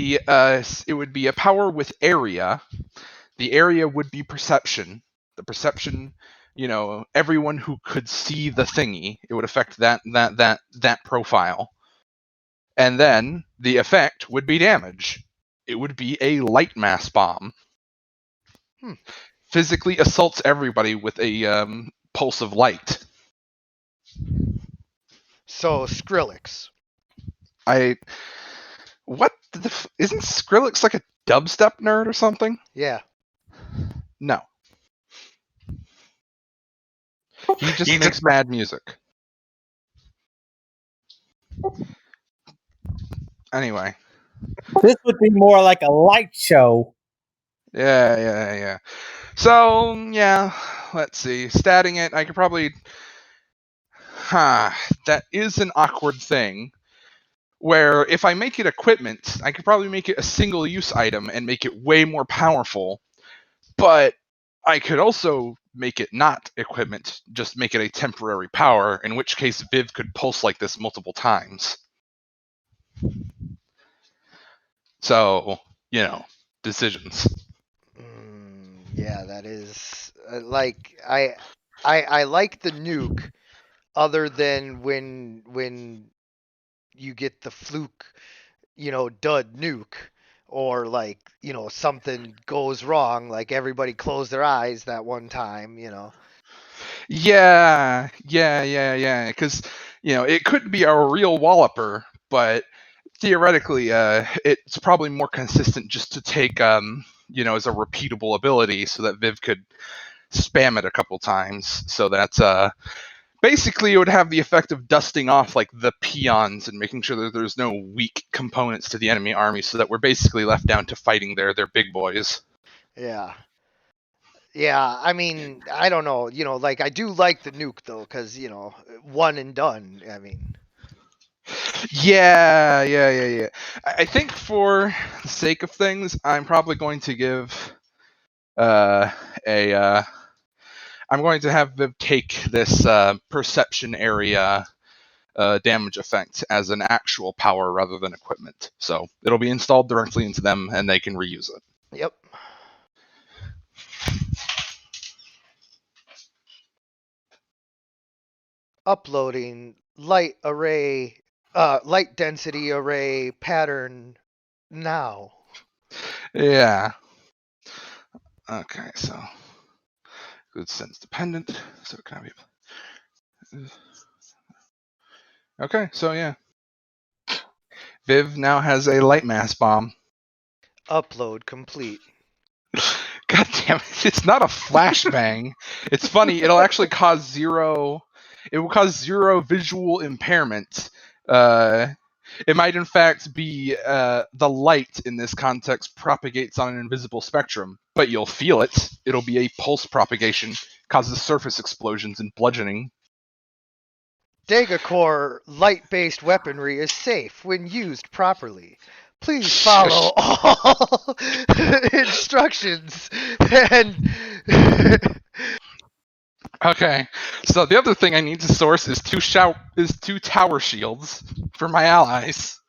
be a power with area. The area would be perception. The perception, everyone who could see the thingy, it would affect that profile. And then the effect would be damage. It would be a light mass bomb. Physically assaults everybody with a pulse of light. So Skrillex. Isn't Skrillex like a dubstep nerd or something? Yeah. No. He just makes bad music. Anyway. This would be more like a light show. Yeah. So, yeah, let's see. Statting it, I could probably... that is an awkward thing. Where if I make it equipment, I could probably make it a single-use item and make it way more powerful. But I could also make it not equipment, just make it a temporary power, in which case Viv could pulse like this multiple times. So, decisions. Yeah, that is like I like the nuke, other than when you get the fluke, dud nuke, or like something goes wrong, like everybody closed their eyes that one time. Yeah. Because it could be a real walloper, but theoretically, it's probably more consistent just to take, as a repeatable ability, so that Viv could spam it a couple times, so that basically it would have the effect of dusting off like the peons and making sure that there's no weak components to the enemy army, so that we're basically left down to fighting their big boys. Yeah. Yeah, I mean, I don't know. Like, I do like the nuke, though, because, one and done. I mean, Yeah. I think for the sake of things, I'm probably going to give a. I'm going to have Viv take this perception area damage effect as an actual power rather than equipment. So it'll be installed directly into them, and they can reuse it. yep. Uploading light density array pattern now. Yeah. Okay, so good sense dependent. So it can be. Okay, so yeah. Viv now has a light mass bomb. Upload complete. God damn it! It's not a flashbang. It's funny. It'll actually cause zero. It will cause zero visual impairment. It might in fact be the light in this context propagates on an invisible spectrum, but you'll feel it. It'll be a pulse propagation, causes surface explosions and bludgeoning. Dagacore light-based weaponry is safe when used properly. Please follow all instructions and Okay, so the other thing I need to source is two tower shields for my allies.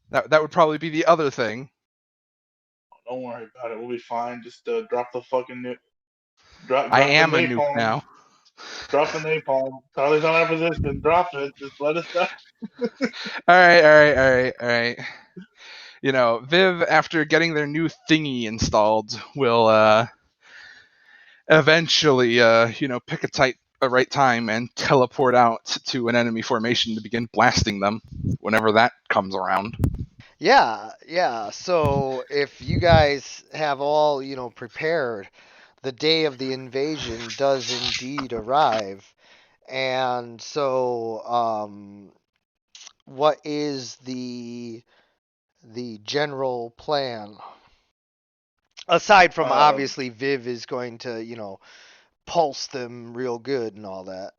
That would probably be the other thing. Don't worry about it. We'll be fine. Just drop the fucking nuke. Drop I the am a napalm. nuke now. Drop the napalm. Charlie's on our position. Drop it. Just let us know. All right. Viv, after getting their new thingy installed, will eventually, pick a right time and teleport out to an enemy formation to begin blasting them whenever that comes around. yeah. So if you guys have all, prepared, the day of the invasion does indeed arrive. And so, what is the general plan? Aside from obviously Viv is going to, pulse them real good and all that.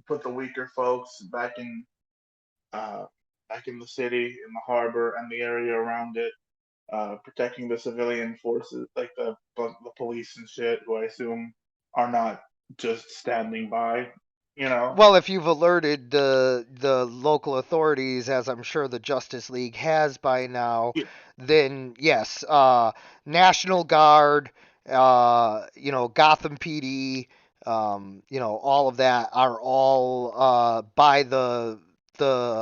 Put the weaker folks back in the city, in the harbor, and the area around it, protecting the civilian forces, like the police and shit, who I assume are not just standing by. Well, if you've alerted the local authorities, as I'm sure the Justice League has by now, Yeah. then yes, National Guard, Gotham PD, all of that are all by the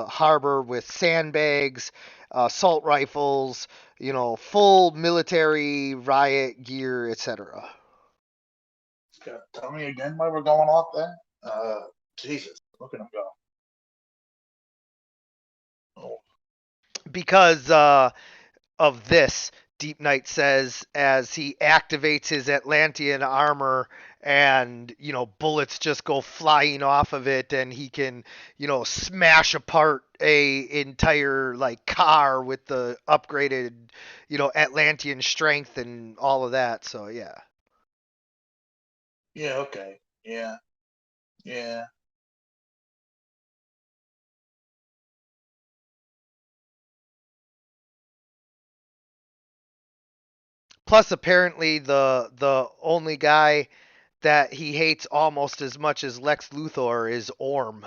harbor with sandbags, assault rifles, full military riot gear, etc. Tell me again why we're going off then? Jesus, look at him go. Oh. Because of this, Deep Knight says, as he activates his Atlantean armor and, bullets just go flying off of it and he can, smash apart a entire like car with the upgraded, Atlantean strength and all of that. So yeah. Yeah, okay. Yeah. Plus apparently the only guy that he hates almost as much as Lex Luthor is Orm.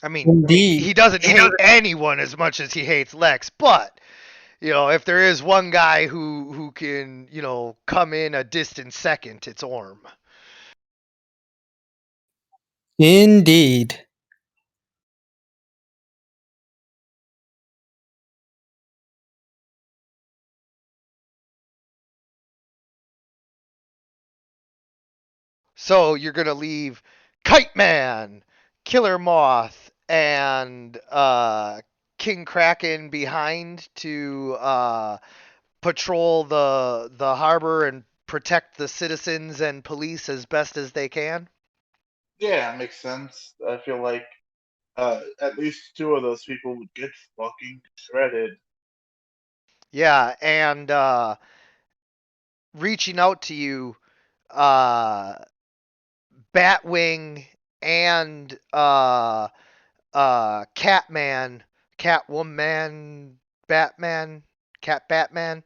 I mean, Indeed. he doesn't hate anyone as much as he hates Lex, but if there is one guy who can, come in a distant second, it's Orm. Indeed. So you're gonna leave Kite Man, Killer Moth, and King Kraken behind to patrol the harbor and protect the citizens and police as best as they can. Yeah, makes sense. I feel like at least two of those people would get fucking shredded. Yeah, and reaching out to you, uh, Batwing and Catman, Catwoman, Batman, Cat Batman,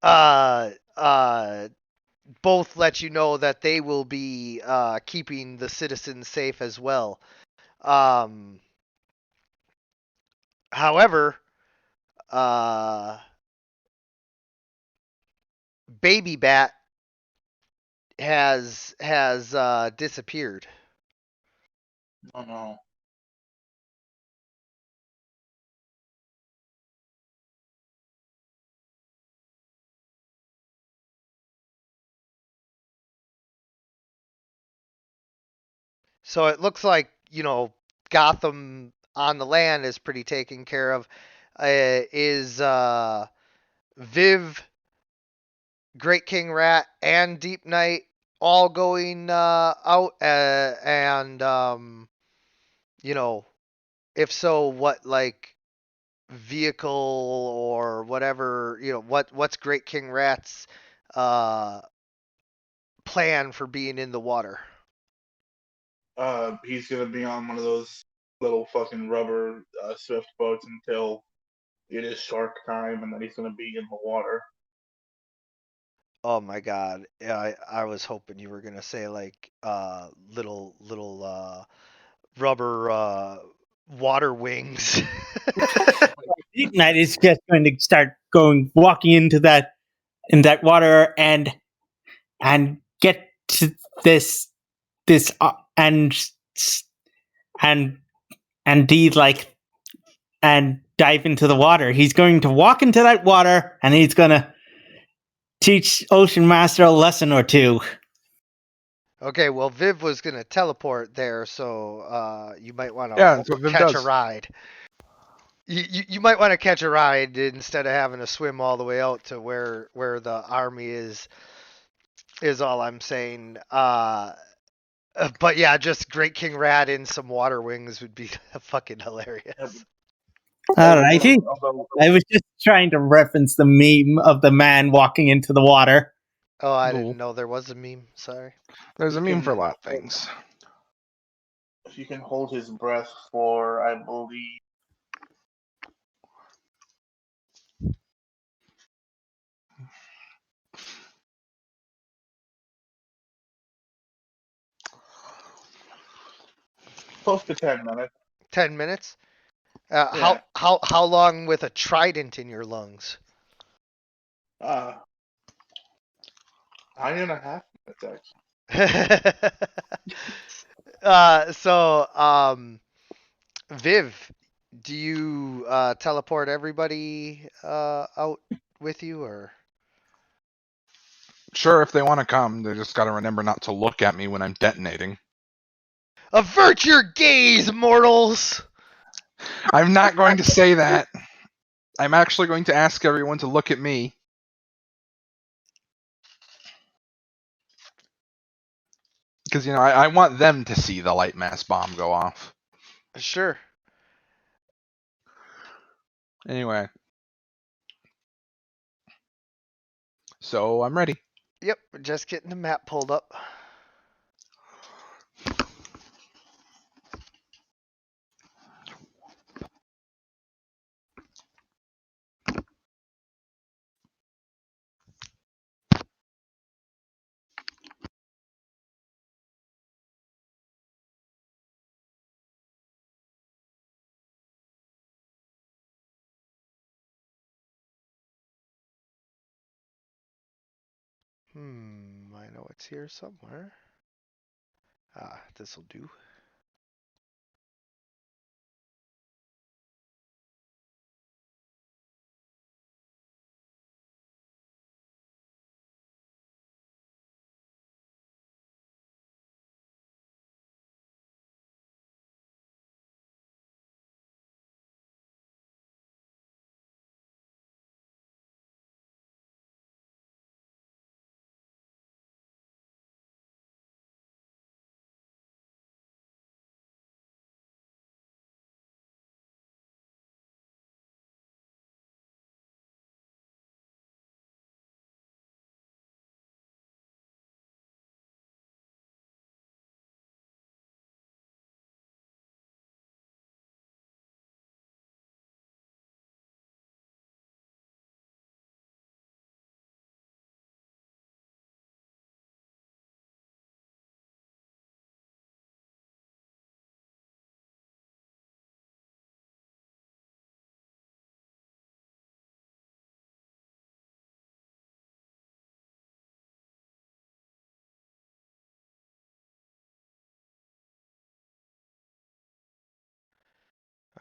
uh, uh, both let you know that they will be keeping the citizens safe as well. Um, however, uh, Baby Bat has disappeared. Oh no. So it looks like, Gotham on the land is pretty taken care of. Is Viv, Great King Rat, and Deep Knight all going out? And you know, if so, what like vehicle or whatever? What's Great King Rat's uh plan for being in the water? He's gonna be on one of those little fucking rubber swift boats until it is shark time, and then he's gonna be in the water. Oh my god. Yeah, I was hoping you were gonna say like little rubber water wings. Deep Knight is just going to start walking into that water and get to this and and be like and dive into the water. He's going to walk into that water and he's going to teach Ocean Master a lesson or two. Okay, well Viv was gonna teleport there, so you might want Yeah, to that's what Viv catch a does. ride. You might want to catch a ride instead of having to swim all the way out to where the army is all I'm saying. But yeah, just Great King Rat in some water wings would be fucking hilarious. Alrighty. Although I was just trying to reference the meme of the man walking into the water. Oh, I Cool. didn't know there was a meme. Sorry. There's a You meme for a can- lot of things. if you can hold his breath for, I believe, close to 10 minutes. 10 minutes. Yeah. How long with a trident in your lungs? Uh, 9.5 minutes actually. So, Viv, do you teleport everybody out with you, or Sure, if they want to come, they just got to remember not to look at me when I'm detonating. avert your gaze, mortals? I'm not going to say that. I'm actually going to ask everyone to look at me. Because, I want them to see the light mass bomb go off. Sure. Anyway. So, I'm ready. Yep. Just getting the map pulled up. I know it's here somewhere. Ah, this'll do.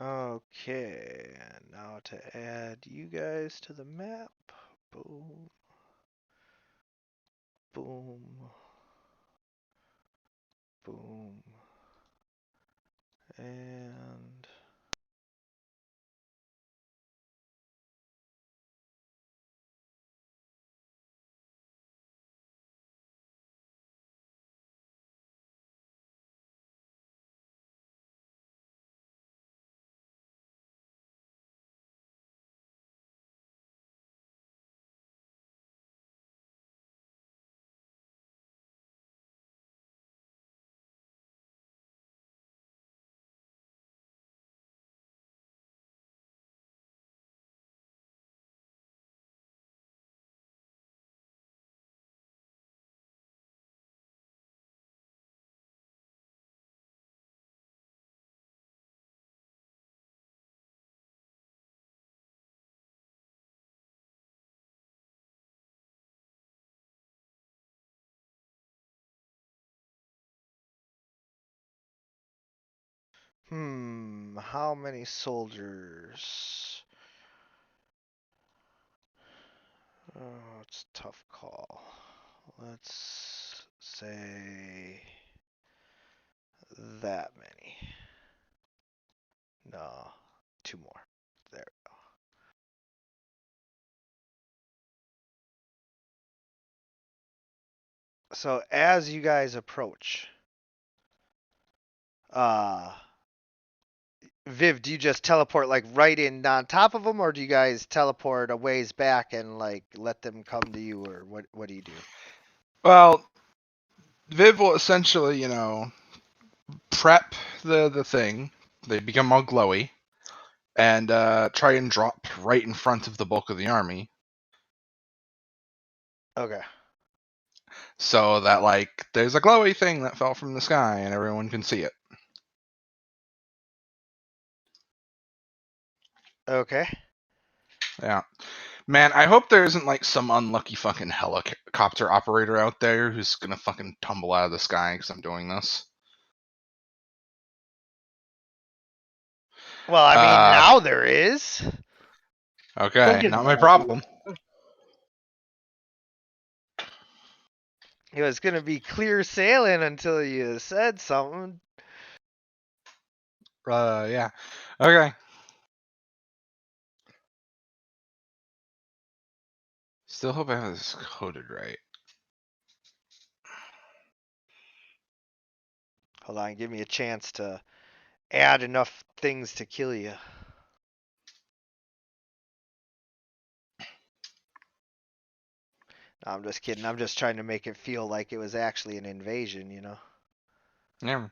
Okay, now to add you guys to the map. Boom. Boom. Boom. And how many soldiers? Oh, it's a tough call. Let's say that many. No, two more. There. So as you guys approach, uh, Viv, do you just teleport like right in on top of them, or do you guys teleport a ways back and like let them come to you, or what do you do? Well, Viv will essentially, prep the thing. They become all glowy, and try and drop right in front of the bulk of the army, Okay. so that like there's a glowy thing that fell from the sky and everyone can see it. Okay. Yeah. Man, I hope there isn't like some unlucky fucking helicopter operator out there who's gonna fucking tumble out of the sky because I'm doing this. Well, I mean, now there is. Okay, Fucking not my problem. It was gonna be clear sailing until you said something. Yeah. Okay. Still hope I have this coded right. Hold on, give me a chance to add enough things to kill you. No, I'm just kidding. I'm just trying to make it feel like it was actually an invasion, you know? Yeah.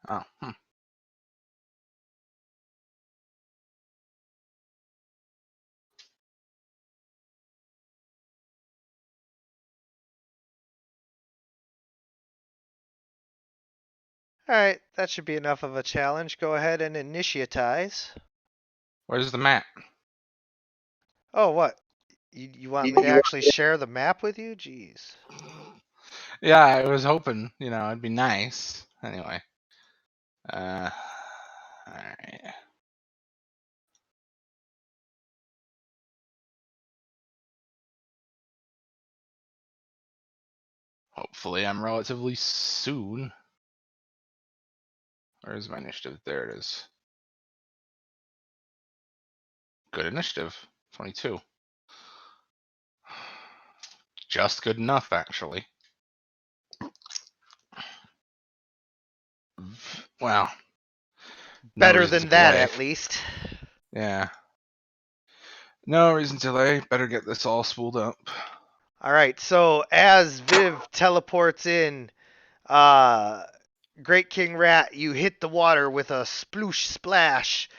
Oh. All right, that should be enough of a challenge. Go ahead and initiatize. Where's the map? Oh, what? You want me to actually share the map with you? Jeez. Yeah, I was hoping, it'd be nice. Anyway. Alright. Hopefully I'm relatively soon. Where's my initiative? There it is. Good initiative. 22. Just good enough, actually. Well, no Better reason to than that, delay. at least. Yeah. No reason to delay. Better get this all spooled up. All right, so as Viv teleports in, uh, Great King Rat, you hit the water with a sploosh splash.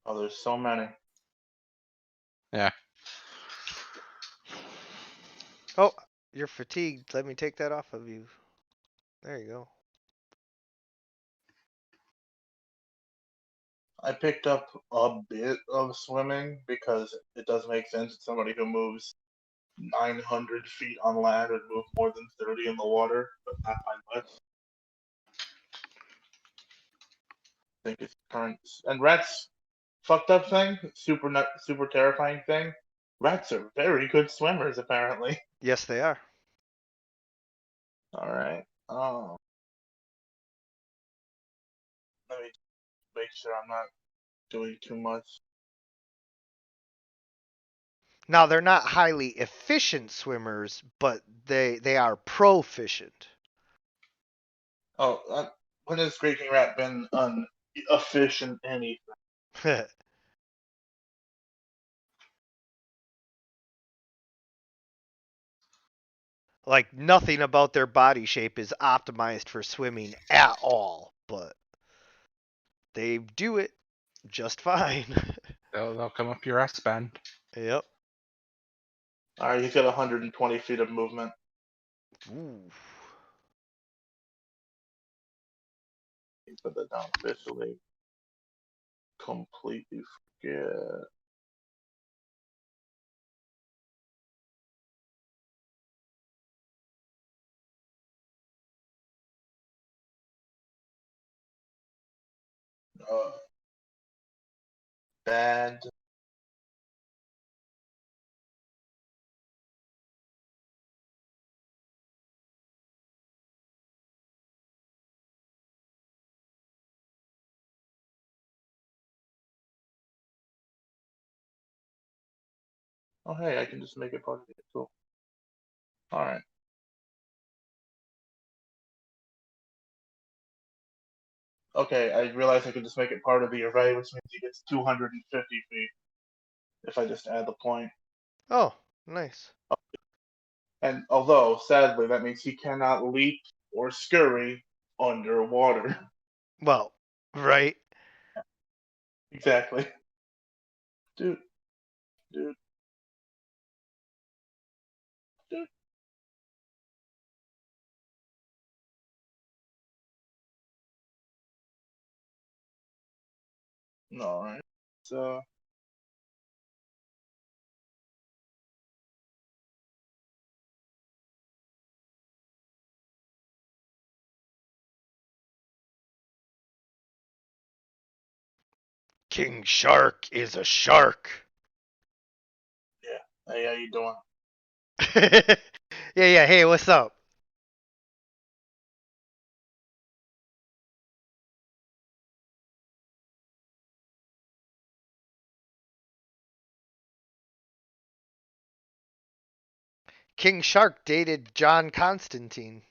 Oh, there's so many. Yeah. Oh, you're fatigued. Let me take that off of you. There you go. I picked up a bit of swimming because it does make sense that somebody who moves 900 feet on land would move more than 30 in the water, but not by much. I think it's current. And rats, fucked up thing, super terrifying thing. Rats are very good swimmers, apparently. Yes, they are. All right. Oh, let me make sure I'm not doing too much. Now, they're not highly efficient swimmers, but they are proficient. Oh, when has Great King Rat been efficient anything? Like, nothing about their body shape is optimized for swimming at all, but they do it just fine. They'll come up your ass band. Yep. All right, he's got 120 feet of movement. Ooh. Put that down officially. Completely forget. Uh, bad. Oh, hey, I can just make it part of it. Cool. All right. Okay, I realize I can just make it part of the array, which means he gets 250 feet if I just add the point. Oh, nice. And although, sadly, that means he cannot leap or scurry underwater. Well, right. Exactly. Dude, dude, dude. All right. So, King Shark is a shark. yeah. Hey, how you doing? Yeah. Hey, what's up? King Shark dated John Constantine.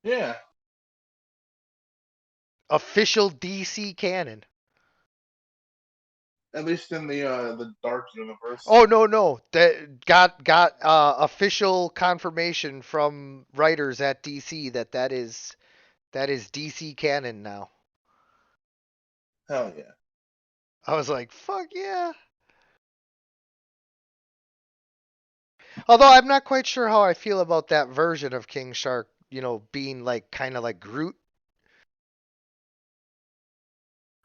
Yeah. Official DC canon. At least in the dark universe. Oh no. That got official confirmation from writers at DC that is DC canon now. Hell yeah. I was like, fuck yeah. Although I'm not quite sure how I feel about that version of King Shark, being like kind of like Groot.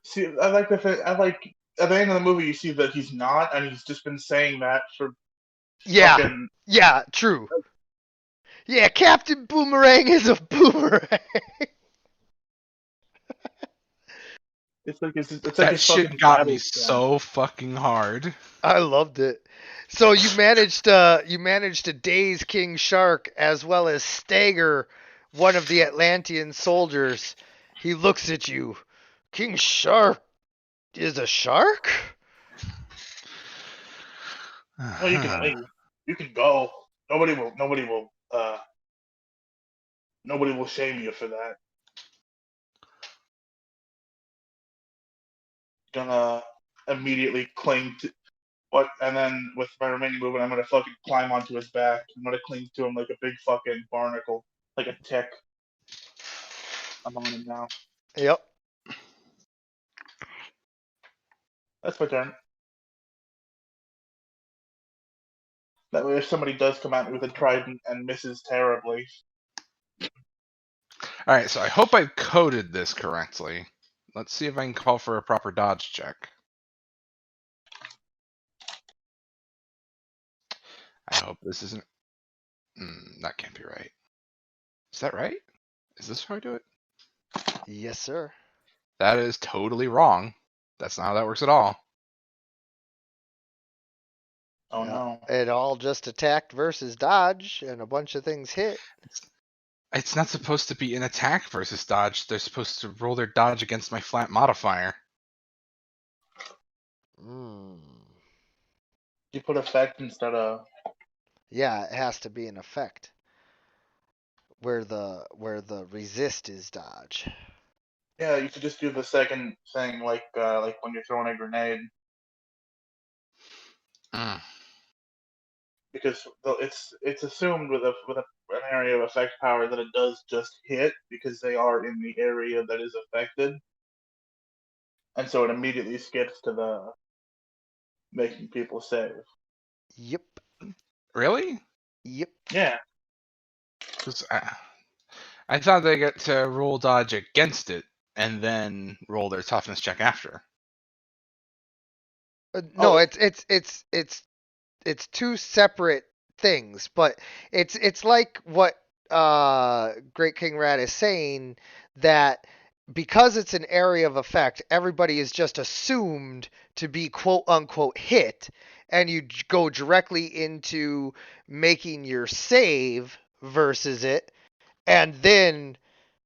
See, I like the fact. I like at the end of the movie, you see that he's not, and he's just been saying that for Yeah, fucking. yeah, true. Yeah, Captain Boomerang is a boomerang. It's like That his fucking shit got me battle song. so fucking hard. I loved it. So you managed to daze King Shark as well as stagger one of the Atlantean soldiers. He looks at you. King Shark is a shark? No, you can leave. You can go. Nobody will. Nobody will shame you for that. Gonna immediately cling to what, and then with my remaining movement, I'm gonna fucking climb onto his back. I'm gonna cling to him like a big fucking barnacle, like a tick. I'm on him now. Yep. That's my turn. That way, if somebody does come at me with a trident and misses terribly, All right, so I hope I coded this correctly. Let's see if I can call for a proper dodge check. I hope this isn't. That can't be right. Is that right? Is this how I do it? Yes, sir. That is totally wrong. That's not how that works at all. oh Yeah. no. It all just attacked versus dodge, and a bunch of things hit. It's not supposed to be an attack versus dodge. They're supposed to roll their dodge against my flat modifier. Mm. You put effect instead of. Yeah, it has to be an effect. Where the resist is dodge. Yeah, you should just do the second thing, like when you're throwing a grenade, Mm. because it's assumed with an area of effect power that it does just hit because they are in the area that is affected, and so it immediately skips to the making people save. Yep. Really? Yep. Yeah, 'Cause I thought they get to roll dodge against it and then roll their toughness check after. No, Oh, it's two separate things, but it's like what Great King Rat is saying, that because it's an area of effect, everybody is just assumed to be quote unquote hit, and you go directly into making your save versus it, and then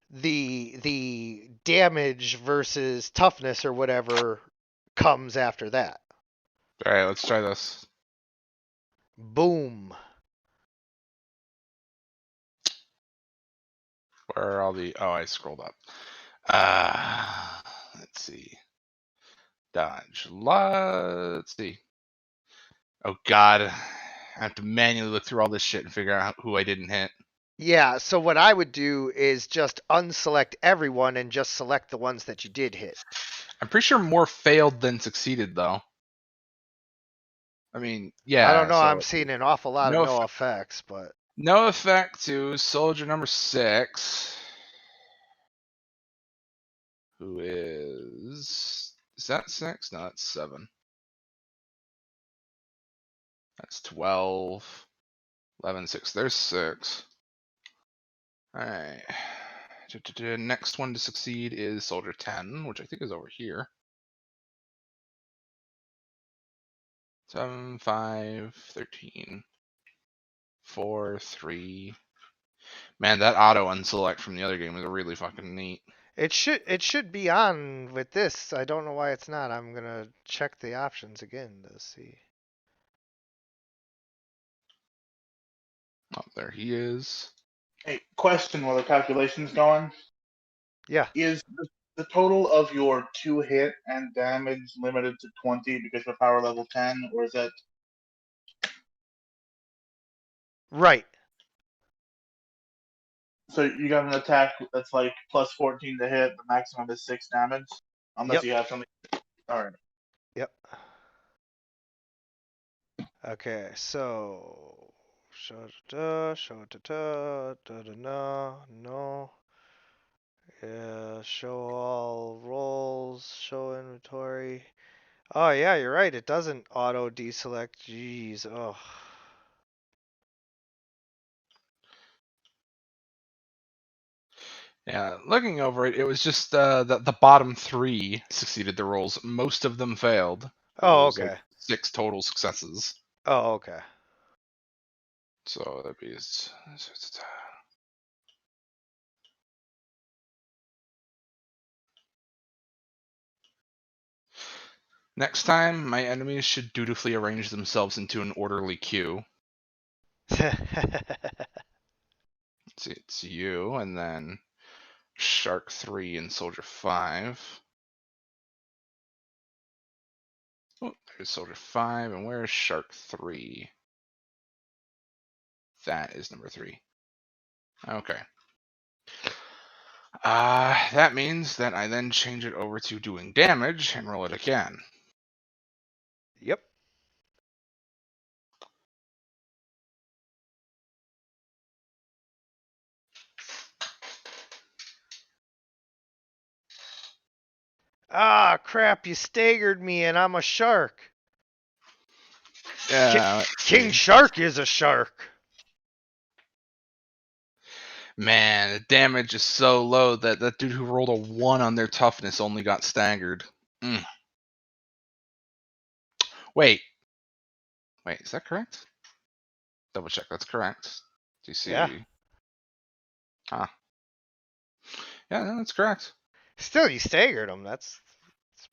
the damage versus toughness or whatever comes after that. All right, let's try this. Boom. Where are all the? Oh, I scrolled up. Let's see. Dodge. Let's see. Oh God, I have to manually look through all this shit and figure out who I didn't hit. Yeah, so what I would do is just unselect everyone and just select the ones that you did hit. I'm pretty sure more failed than succeeded, though. I mean, yeah. I don't know, So I'm seeing an awful lot of no, no effects, but no effect to soldier number 6, who is that 6? No, that's 7. That's 12. 11, 6. There's 6. All right. Next one to succeed is soldier 10, which I think is over here. 7, 5, 13, 4, 3. Man, that auto unselect from the other game is really fucking neat. it should be on with this. I don't know why it's not. I'm gonna check the options again to see. Oh, there he is. hey, question while the calculation's going: Yeah. is the total of your 2 hit and damage limited to 20 because you're power level 10, or is that Right. so? You got an attack that's like plus 14 to hit, the maximum is 6 damage, unless Yep. you have something. All right. Yep. Okay, so Show da show da da da da no. Yeah, show all rolls, show inventory. Oh yeah, you're right. It doesn't auto deselect. Jeez. Oh. Yeah, looking over it, it was just the bottom 3 succeeded the rolls. Most of them failed. There Oh, was like okay. 6 total successes. Oh, okay. So that'd be next time, my enemies should dutifully arrange themselves into an orderly queue. See, it's you, and then Shark 3 and Soldier 5. Oh, there's Soldier 5, and where's Shark 3? That is number 3. Okay. That means that I then change it over to doing damage and roll it again. Yep. Ah, crap, you staggered me and I'm a shark. Yeah, King Shark is a shark. man, the damage is so low that that dude who rolled a 1 on their toughness only got staggered. Wait, is that correct? Double check, that's correct. DC. Yeah. Ah. Yeah, no, that's correct. Still, you staggered him. That's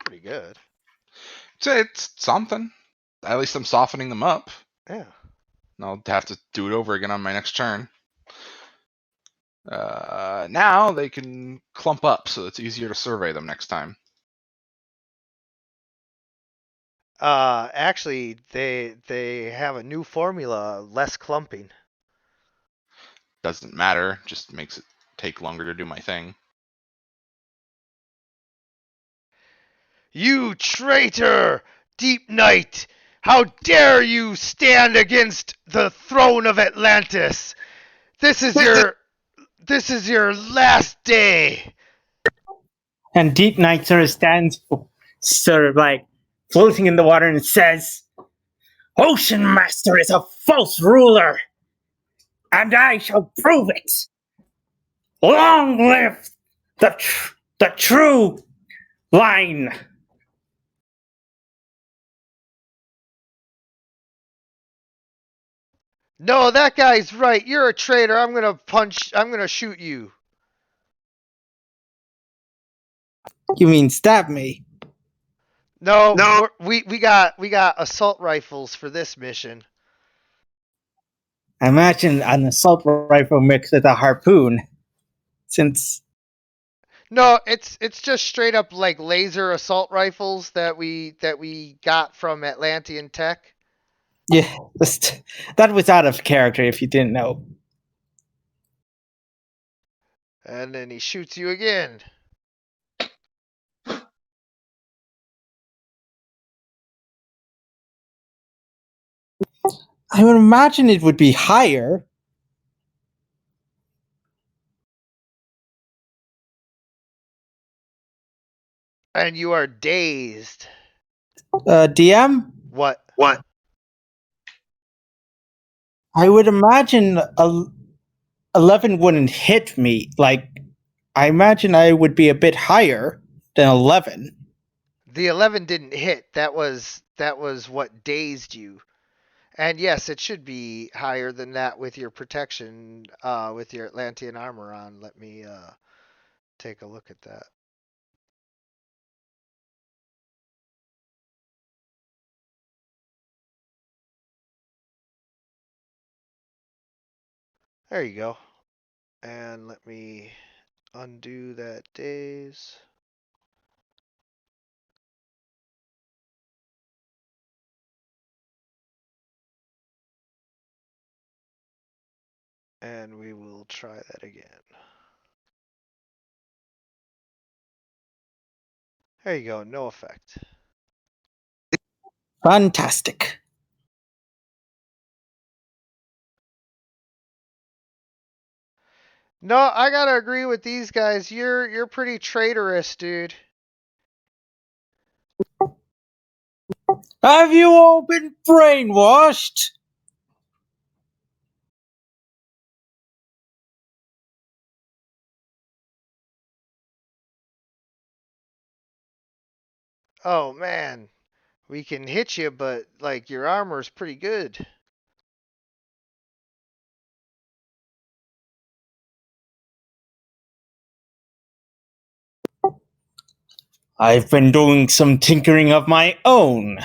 pretty good. It's something. At least I'm softening them up. Yeah. I'll have to do it over again on my next turn. Now they can clump up, so it's easier to survey them next time. Actually, they have a new formula, less clumping. Doesn't matter, just makes it take longer to do my thing. You traitor! Deep Knight! How dare you stand against the throne of Atlantis? This is your last day. And Deep Knight sort of stands, sort of like floating in the water, and says, "Ocean Master is a false ruler, and I shall prove it. Long live the true line." No, that guy's right. You're a traitor. I'm gonna shoot you. You mean stab me? No, we got assault rifles for this mission. Imagine an assault rifle mixed with a harpoon. Since No, it's just straight up like laser assault rifles that we got from Atlantean Tech. yeah, that was out of character if you didn't know. And then he shoots you again. I would imagine it would be higher. And you are dazed. DM? What? I would imagine 11 wouldn't hit me. Like, I imagine I would be a bit higher than 11. The 11 didn't hit. That was what dazed you. And yes, it should be higher than that with your protection, with your Atlantean armor on. Let me take a look at that. There you go. And let me undo that daze. And we will try that again. There you go, no effect. Fantastic. No, I gotta agree with these guys. You're pretty traitorous, dude. Have you all been brainwashed? Oh man, we can hit you, but like your armor's pretty good. I've been doing some tinkering of my own.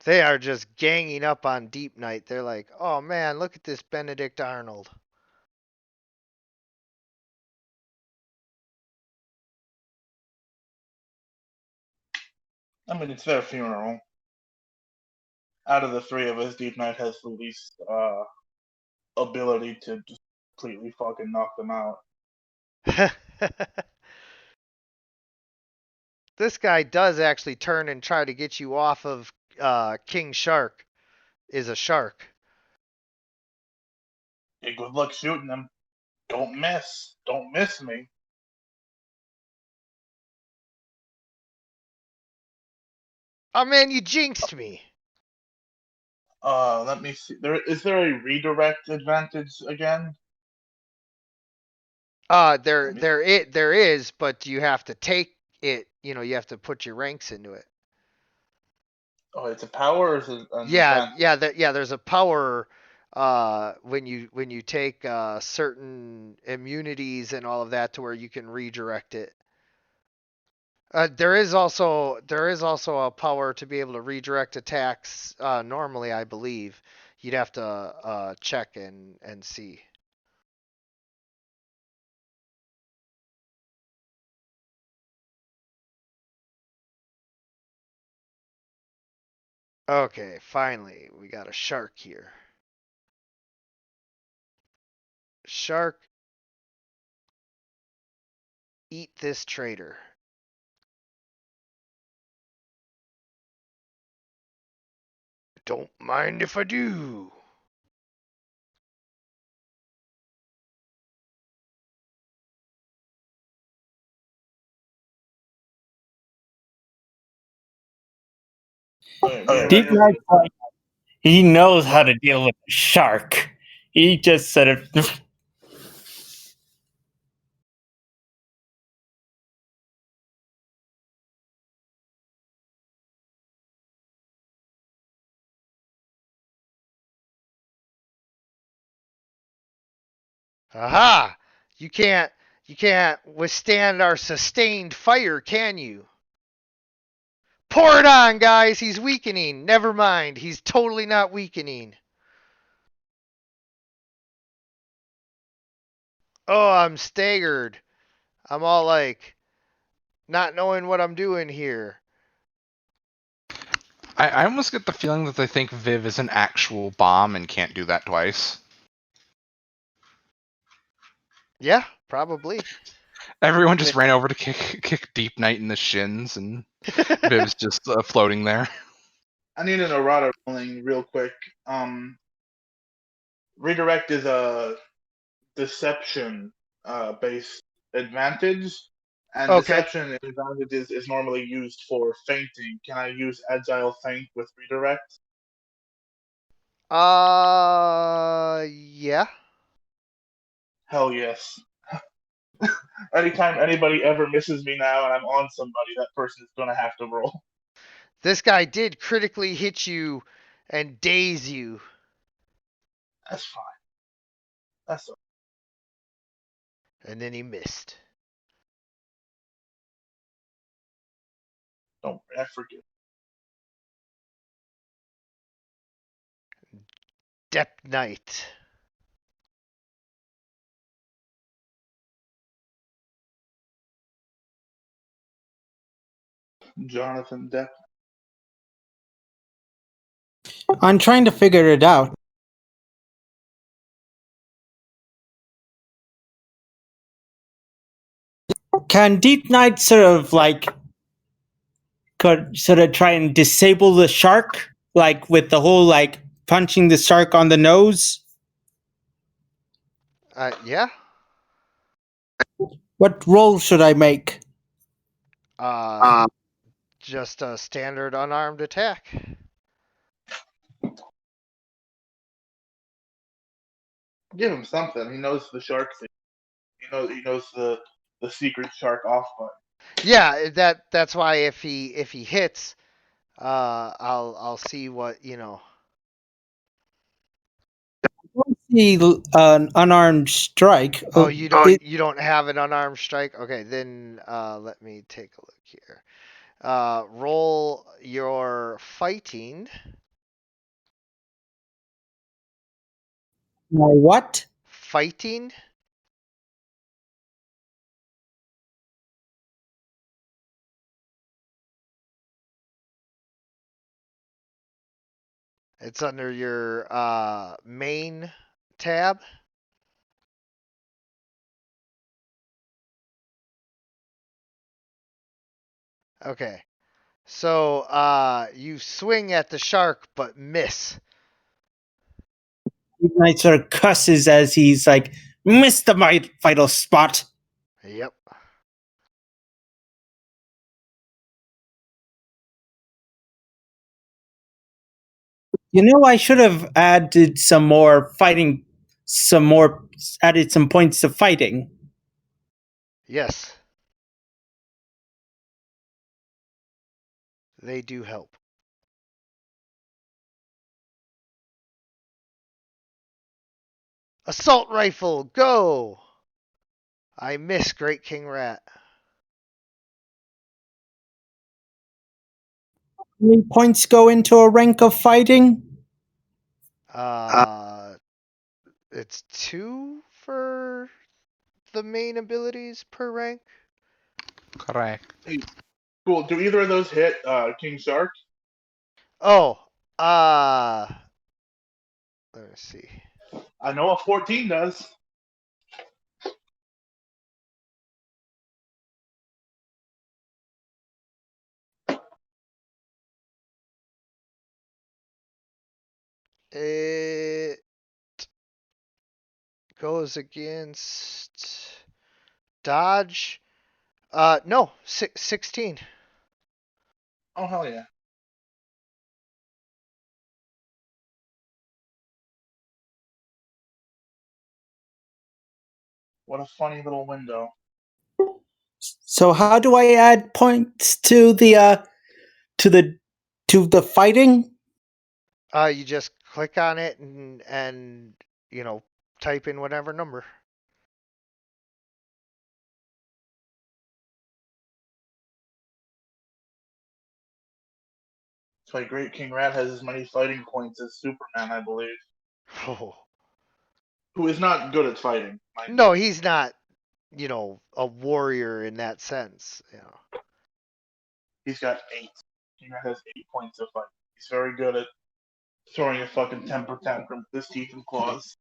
They are just ganging up on Deep Night. They're like, oh man, look at this Benedict Arnold. I mean, it's their funeral. Out of the three of us, Deep Knight has the least ability to just completely fucking knock them out. This guy does actually turn and try to get you off of King Shark is a shark. Hey, good luck shooting them. Don't miss. Don't miss me. Oh man, you jinxed me. Let me see. There a redirect advantage again? Let me. There is, but you have to take it. You know, you have to put your ranks into it. Oh, it's a power or is it an Yeah, advantage? yeah. There's a power when you take certain immunities and all of that to where you can redirect it. There is also a power to be able to redirect attacks. Normally, I believe you'd have to check and see. Okay, finally we got a shark here. Shark, eat this traitor. Don't mind if I do. Okay, Deep redirect. Knight, he knows how to deal with a shark. He just sort of. Aha! You can't withstand our sustained fire, can you? Pour it on, guys. He's weakening. Never mind. He's totally not weakening. Oh, I'm staggered. I'm all like not knowing what I'm doing here. I almost get the feeling that they think Viv is an actual bomb and can't do that twice. Yeah, probably. Everyone just ran over to kick Deep Knight in the shins, and Viv's just floating there. I need an errata rolling real quick. Redirect is a deception based advantage, and Okay. deception advantage is normally used for feinting. Can I use agile feint with redirect? Yeah. Hell yes. Anytime anybody ever misses me now and I'm on somebody, that person is gonna have to roll. This guy did critically hit you and daze you. That's fine. That's And then he missed. don't I forget. Depth Knight. Jonathan Depp. I'm trying to figure it out. Can Deep Knight could sort of try and disable the shark, like with the whole punching the shark on the nose? Yeah. What roll should I make? Just a standard unarmed attack. Give him something. He knows the shark thing. He knows the secret shark off button. Yeah, that's why if he hits, I'll see what you know. See an unarmed strike. Oh, you don't have an unarmed strike? Okay, then let me take a look here. Roll your fighting. My what? Fighting? It's under your main tab. Okay. So you swing at the shark but miss. Deep Knight sort of cusses as he's like, missed the vital spot. Yep. You know, I should have added some more fighting, added some points to fighting. Yes. They do help. Assault rifle, go! I miss, Great King Rat. How many points go into a rank of fighting? It's 2 for the main abilities per rank. Correct. Hey, cool. Do either of those hit King Shark? Oh, let me see. I know a 14 does. It goes against dodge. No, 16. Oh hell yeah! What a funny little window. So how do I add points to the fighting? You just click on it and type in whatever number. That's why Great King Rat has as many fighting points as Superman, I believe. Oh. Who is not good at fighting. No, he's not, a warrior in that sense. He's got 8. King Rat has 8 points of fighting. He's very good at throwing a fucking temper tantrum with his teeth and claws.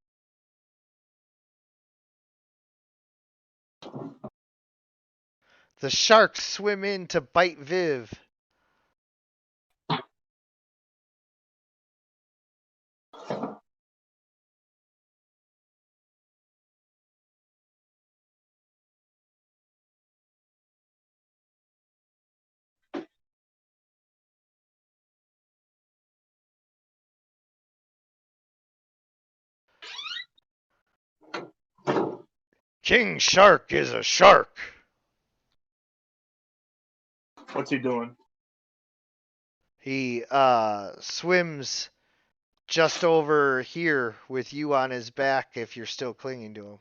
The sharks swim in to bite Viv. King Shark is a shark. What's he doing? He swims just over here with you on his back if you're still clinging to him.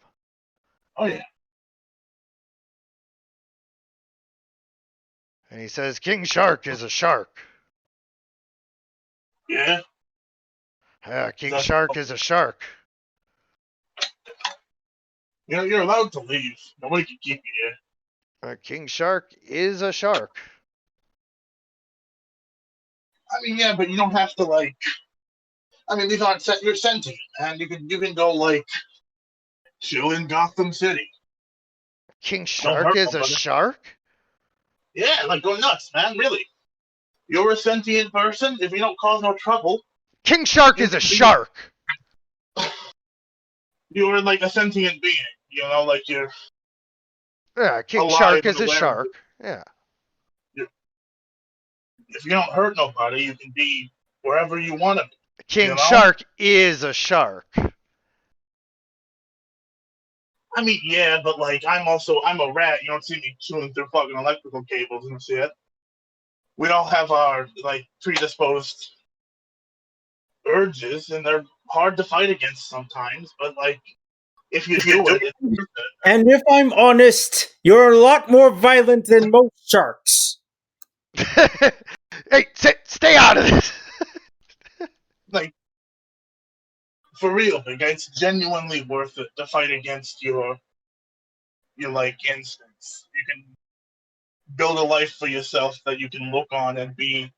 Oh yeah. And he says, King Shark is a shark. Yeah? King Shark is a shark. You're allowed to leave. Nobody can keep you here. King Shark is a shark. I mean, yeah, but you don't have to like. I mean, these aren't set. You're sentient, and you can go like chill in Gotham City. King Don't Shark hurt is a nobody. shark? Yeah, like go nuts, man. Really, you're a sentient person. If you don't cause no trouble, King Shark you is a can be. shark. You're like a sentient being. Like you're Yeah, King alive Shark and is a aware of shark. Yeah. it. If you don't hurt nobody, you can be wherever you want to be. King You know. Shark is a shark. I mean, yeah, but like I'm a rat. You don't see me chewing through fucking electrical cables and shit. We all have our like predisposed urges, and they're hard to fight against sometimes. But like, if you do it, it's worth it. And if I'm honest, you're a lot more violent than most sharks. Hey, stay out of this. Like for real, like it's genuinely worth it to fight against your like instincts. You can build a life for yourself that you can look on and be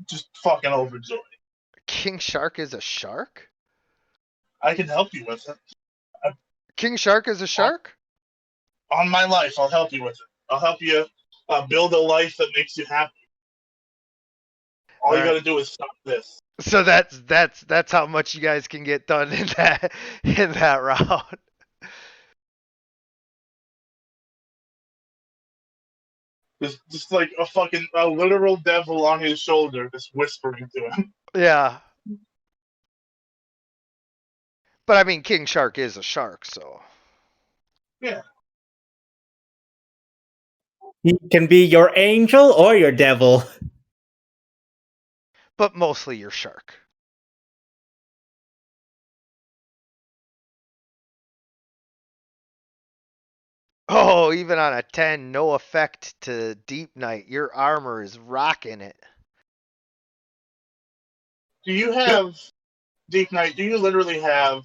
just fucking overjoyed. King Shark is a shark? I can help you with it. King Shark is a shark? On my life, I'll help you with it. I'll help you build a life that makes you happy. All you Alright. gotta do is stop this. So that's how much you guys can get done in that round. Just like a literal devil on his shoulder, just whispering to him. Yeah. But I mean, King Shark is a shark, so. Yeah. He can be your angel or your devil. But mostly your shark. Oh, even on a 10, no effect to Deep Knight. Your armor is rocking it. Do you have Deep Knight? Do you literally have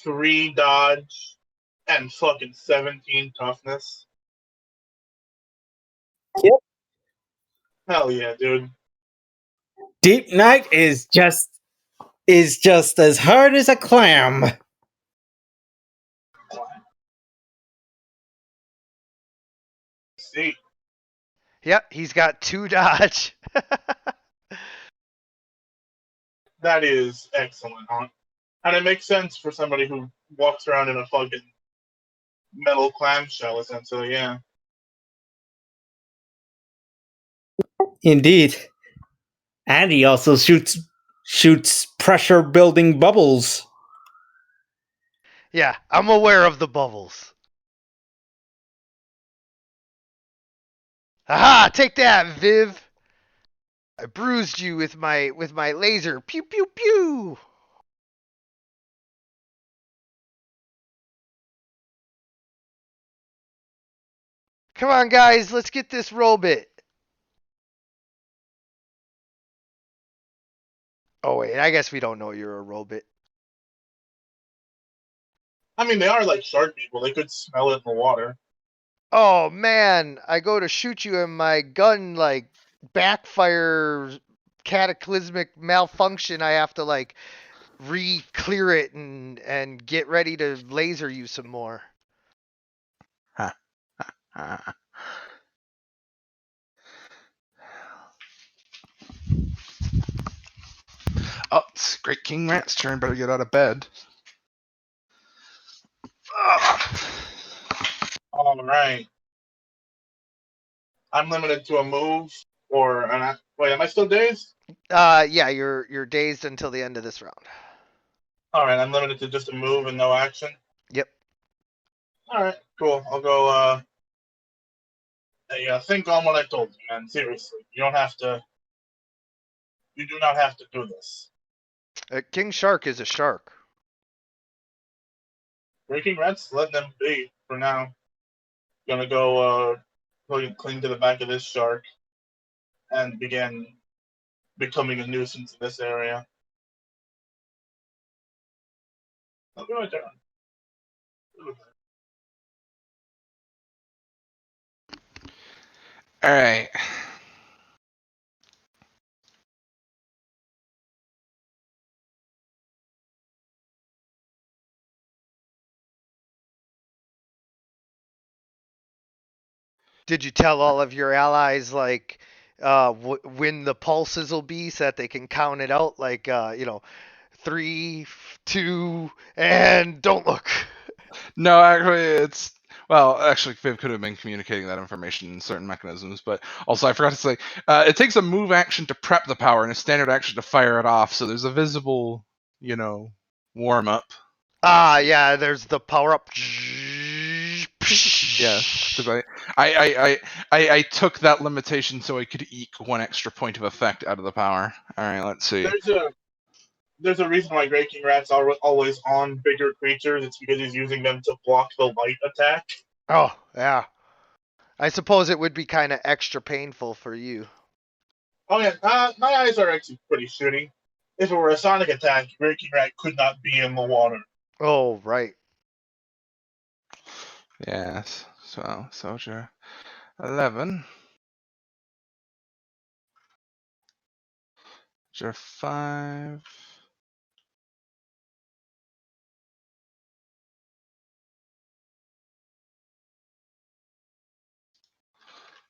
3 dodge and fucking 17 toughness? Yep. Hell yeah, dude. Deep Knight is just as hard as a clam. See, Yep, he's got 2 dodge. that is excellent, huh? And it makes sense for somebody who walks around in a fucking metal clamshell, essentially. Yeah. Indeed. And he also shoots pressure building bubbles. Yeah, I'm aware of the bubbles. Aha! Take that, Viv! I bruised you with my laser. Pew pew pew! Come on, guys, let's get this robot. Oh wait, I guess we don't know you're a robot. I mean, they are like shark people. They could smell it in the water. Oh man, I go to shoot you and my gun like backfires, cataclysmic malfunction. I have to like re-clear it and get ready to laser you some more. Oh, it's Great King Rat's turn. Better get out of bed. All right. I'm limited to a move or an. Wait, am I still dazed? Yeah, you're dazed until the end of this round. All right, I'm limited to just a move and no action. Yep. All right, cool. I'll go. Hey, think on what I told you, man. Seriously, you don't have to. You do not have to do this. King Shark is a shark. Breaking Rats, let them be for now. Gonna go cling to the back of this shark and begin becoming a nuisance in this area. I'll be my turn. All right. Did you tell all of your allies like when the pulses will be so that they can count it out? Like 3, 2, and don't look. No, actually, it's well, actually, Viv could have been communicating that information in certain mechanisms, but also I forgot to say, it takes a move action to prep the power and a standard action to fire it off. So there's a visible, warm up. Ah, yeah. There's the power up. Yeah, because I took that limitation so I could eke 1 extra point of effect out of the power. All right, let's see. There's a reason why Great King Rat's are always on bigger creatures. It's because he's using them to block the light attack. Oh, yeah. I suppose it would be kind of extra painful for you. Oh yeah, my eyes are actually pretty shitty. If it were a sonic attack, Great King Rat could not be in the water. Oh, right. Yes. So soldier 11. Soldier 5.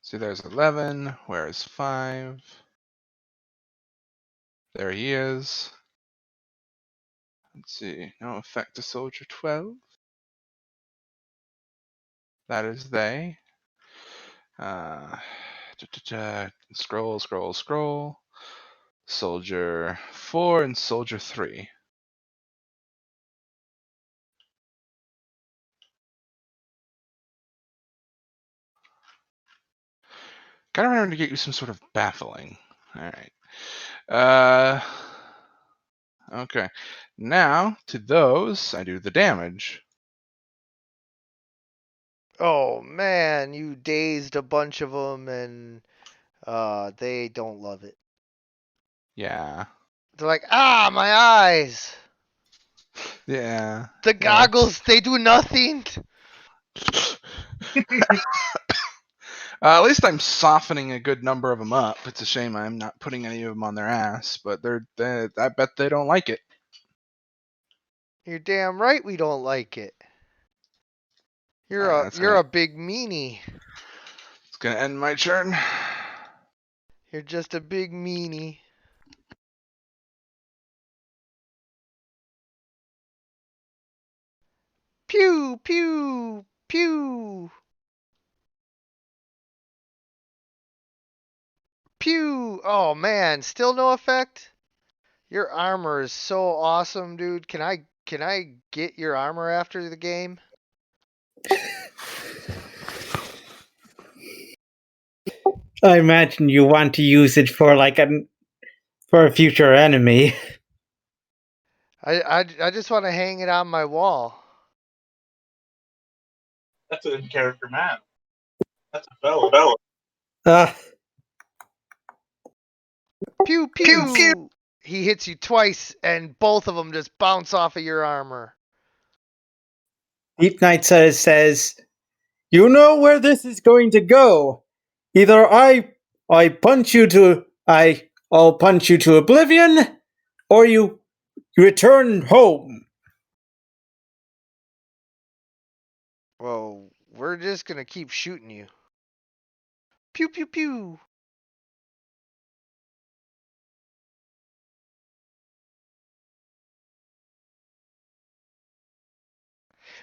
See, there's 11. Where is 5? There he is. Let's see. No effect to soldier 12. That is they. Scroll, scroll, scroll. Soldier 4 and soldier 3. Gotta remember to get you some sort of baffling. Alright. Okay. Now, to those, I do the damage. Oh, man. You dazed a bunch of them, and they don't love it. Yeah. They're like, ah, my eyes. Yeah. The goggles, they do nothing. At least I'm softening a good number of them up. It's a shame I'm not putting any of them on their ass, but I bet they don't like it. You're damn right we don't like it. You're Alright, you're a big meanie. It's gonna end my turn. You're just a big meanie. Pew, pew, pew. Pew. Oh, man. Still no effect? Your armor is so awesome, dude. Can I get your armor after the game? I imagine you want to use it for for a future enemy. I just want to hang it on my wall. That's an in-character man. That's a fellow. Uh, Pew, pew. He hits you twice, and both of them just bounce off of your armor. Deep Knight says, "You know where this is going to go. Either I'll punch you to oblivion, or you return home." Well, we're just gonna keep shooting you. Pew, pew, pew.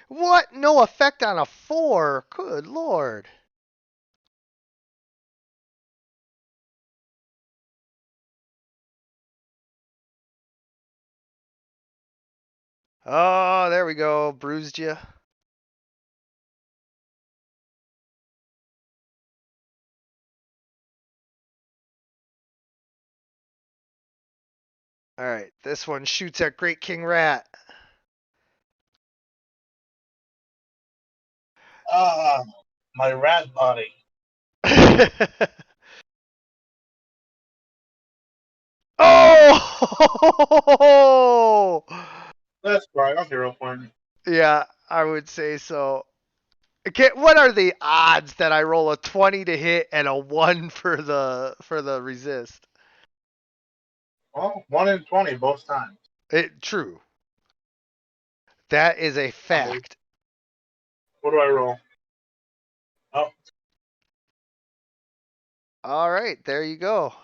What? No effect on a 4? Good lord. Oh, there we go. Bruised you. Alright, this one shoots at Great King Rat. Ah, my rat body. Oh! That's right. I'll hero point. Yeah, I would say so. Okay, what are the odds that I roll a 20 to hit and a 1 for the resist? Well, 1 in 20 both times. True. That is a fact. What do I roll? Oh, All right, there you go.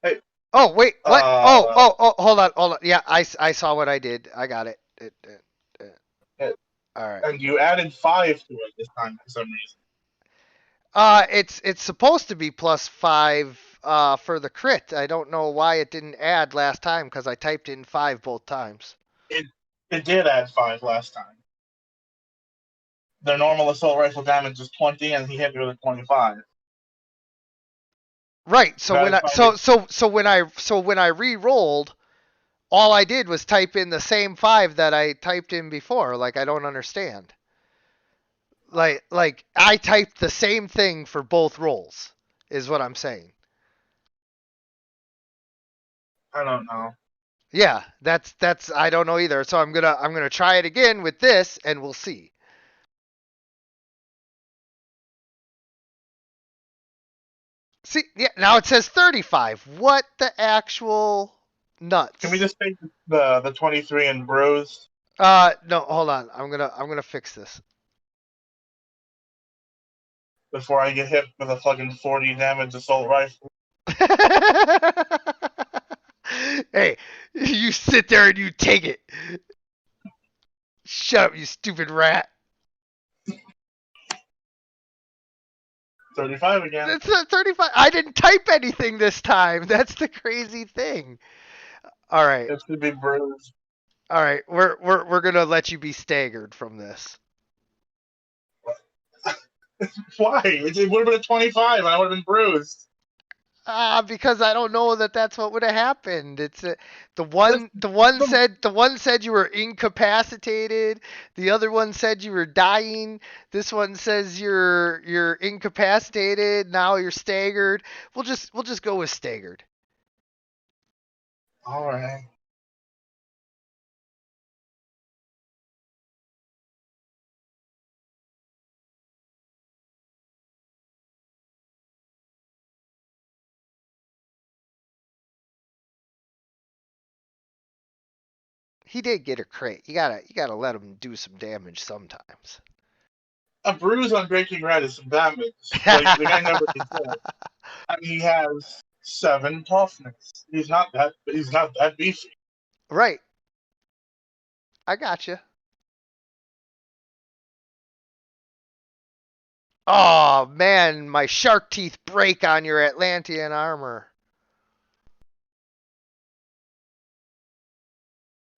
Hey, Oh, wait, what? uh, Hold on. Yeah, I saw what I did. I got it. All right. and you added 5 to it this time for some reason. It's supposed to be +5 for the crit. I don't know why it didn't add last time because I typed in 5 both times. It did add 5 last time. Their normal assault rifle damage is 20, and he hit me with a 25. Right. So But when I I tried when I re-rolled, all I did was type in the same 5 that I typed in before. Like I don't understand. Like I typed the same thing for both rolls, is what I'm saying. I don't know. Yeah, that's I don't know either. So I'm gonna try it again with this, and we'll see. See, yeah, now it says 35. What the actual Can we nuts? just take the 23 and bruise No, hold on. I'm gonna fix this. before I get hit with a fucking 40 damage assault rifle? Hey, you sit there and you take it. Shut up, you stupid rat. 35 again. It's not 35. I didn't type anything this time. That's the crazy thing. All right. It should be bruised. All right. We're going to let you be staggered from this. Why? It would have been a 25, and I would have been bruised. Because I don't know that that's what would have happened. It's the one said you were incapacitated. The other one said you were dying. This one says you're incapacitated. Now you're staggered. We'll just go with staggered. All right. He did get a crit. You gotta let him do some damage sometimes. A bruise on Breaking Red is some damage. Like, the guy never gets hit. And he has 7 toughness. He's not that beefy. Right. I got you. Oh man, my shark teeth break on your Atlantean armor.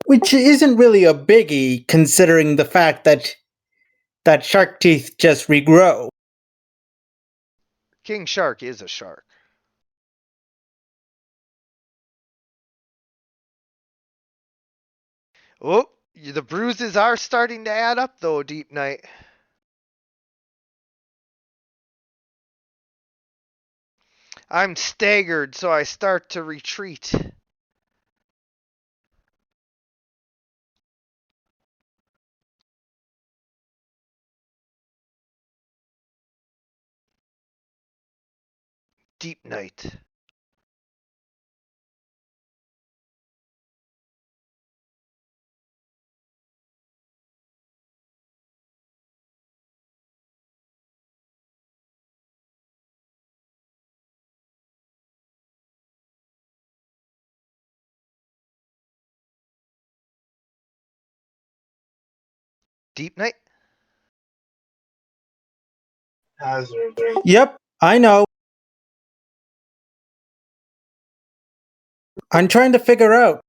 Which isn't really a biggie, considering the fact that shark teeth just regrow. King Shark is a shark. Oh, the bruises are starting to add up though, Deep Knight. I'm staggered, so I start to retreat. Deep Knight. Deep Knight? Hazard. Yep, I know. I'm trying to figure out.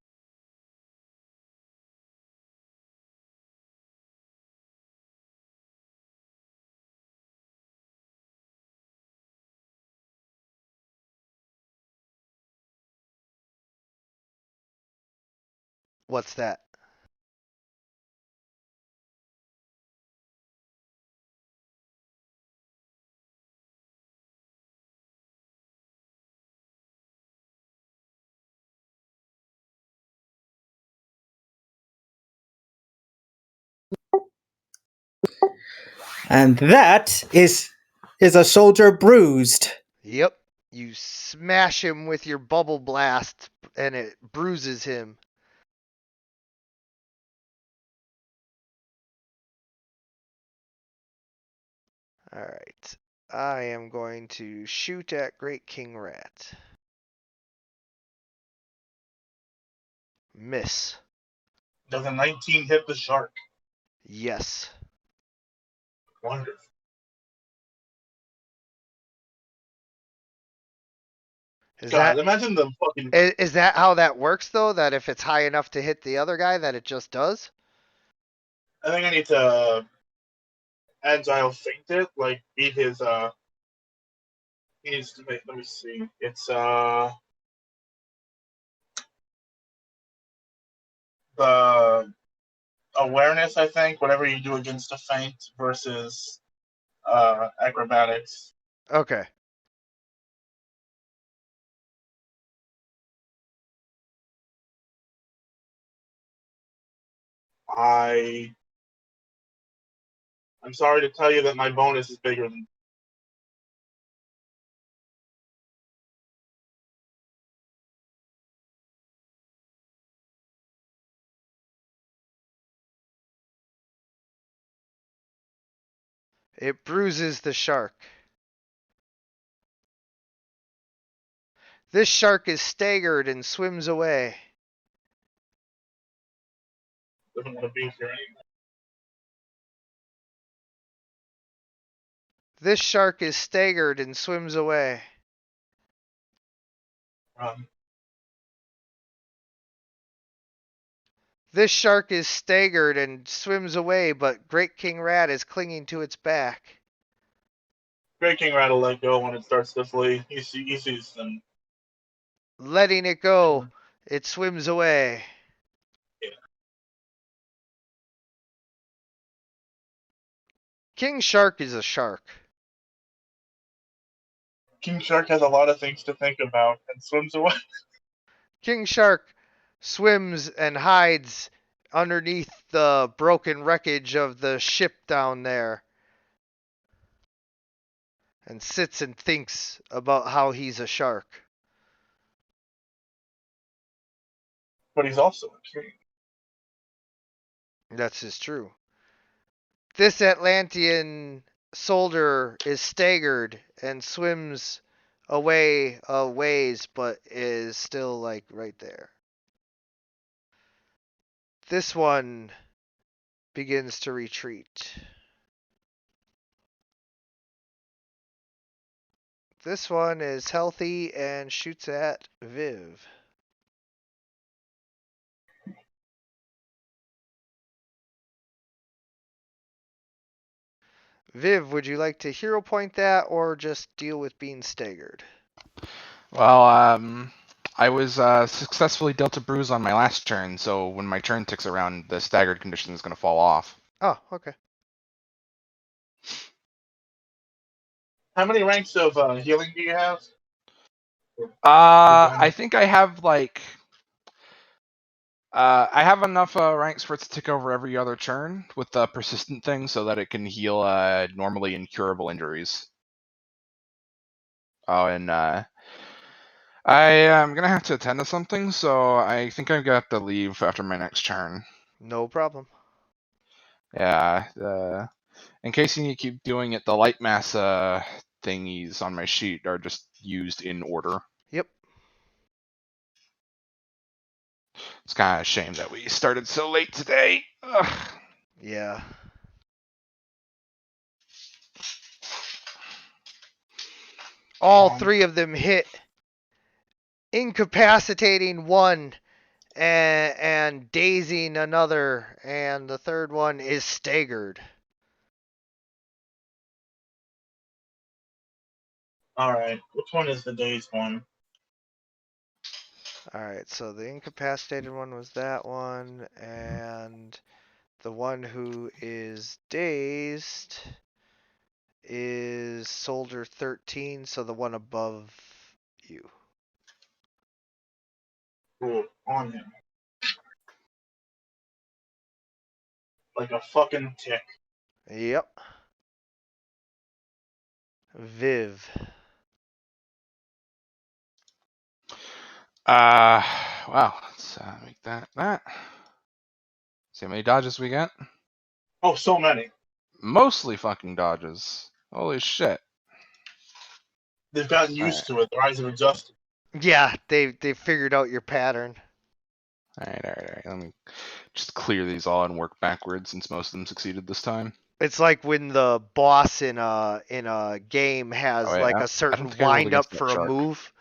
What's that? And that is a soldier bruised. Yep. You smash him with your bubble blast and it bruises him. All right. I am going to shoot at Great King Rat. Miss. Does a 19 hit the shark? Yes. Wonderful. Is God, that imagine the fucking. is that how that works though? That if it's high enough to hit the other guy, that it just does? I think I need to agile feint it, like beat his. He needs to make. Let me see. It's the awareness, I think. Whatever you do against a feint versus acrobatics. Okay. I'm sorry to tell you that my bonus is bigger than. It bruises the shark. This shark is staggered and swims away. Doesn't want to be here anymore. This shark is staggered and swims away. This shark is staggered and swims away, but Great King Rat is clinging to its back. Great King Rat will let go when it starts to flee. He sees them. Letting it go, it swims away. Yeah. King Shark is a shark. King Shark has a lot of things to think about and swims away. King Shark swims and hides underneath the broken wreckage of the ship down there and sits and thinks about how he's a shark. But he's also a king. That's just true. This Atlantean soldier is staggered and swims away a ways, but is still like right there. This one begins to retreat. This one is healthy and shoots at Viv. Viv, would you like to hero point that or just deal with being staggered? Well, I was successfully dealt a bruise on my last turn, so when my turn ticks around, the staggered condition is going to fall off. Oh, okay. How many ranks of healing do you have? I think I have like I have enough ranks for it to tick over every other turn with the persistent thing, so that it can heal normally incurable injuries. Oh, and I am gonna have to attend to something, so I think I'm gonna have to leave after my next turn. No problem. Yeah. In case you need to keep doing it, the light mass thingies on my sheet are just used in order. Yep. It's kind of a shame that we started so late today. Ugh. Yeah. All three of them hit, incapacitating one and dazing another, and the third one is staggered. Alright, which one is the dazed one? Alright, so the incapacitated one was that one, and the one who is dazed is Soldier 13, so the one above you. Cool, on him. Like a fucking tick. Yep. Viv. Wow. Let's make that. See how many dodges we get? Oh, so many. Mostly fucking dodges. Holy shit. They've gotten All used to it. Their eyes have adjusted. Yeah, they figured out your pattern. All right. Let me just clear these all and work backwards since most of them succeeded this time. It's like when the boss in a game has Oh, yeah. like a I don't certain think I rolled wind up against that for a shark. move.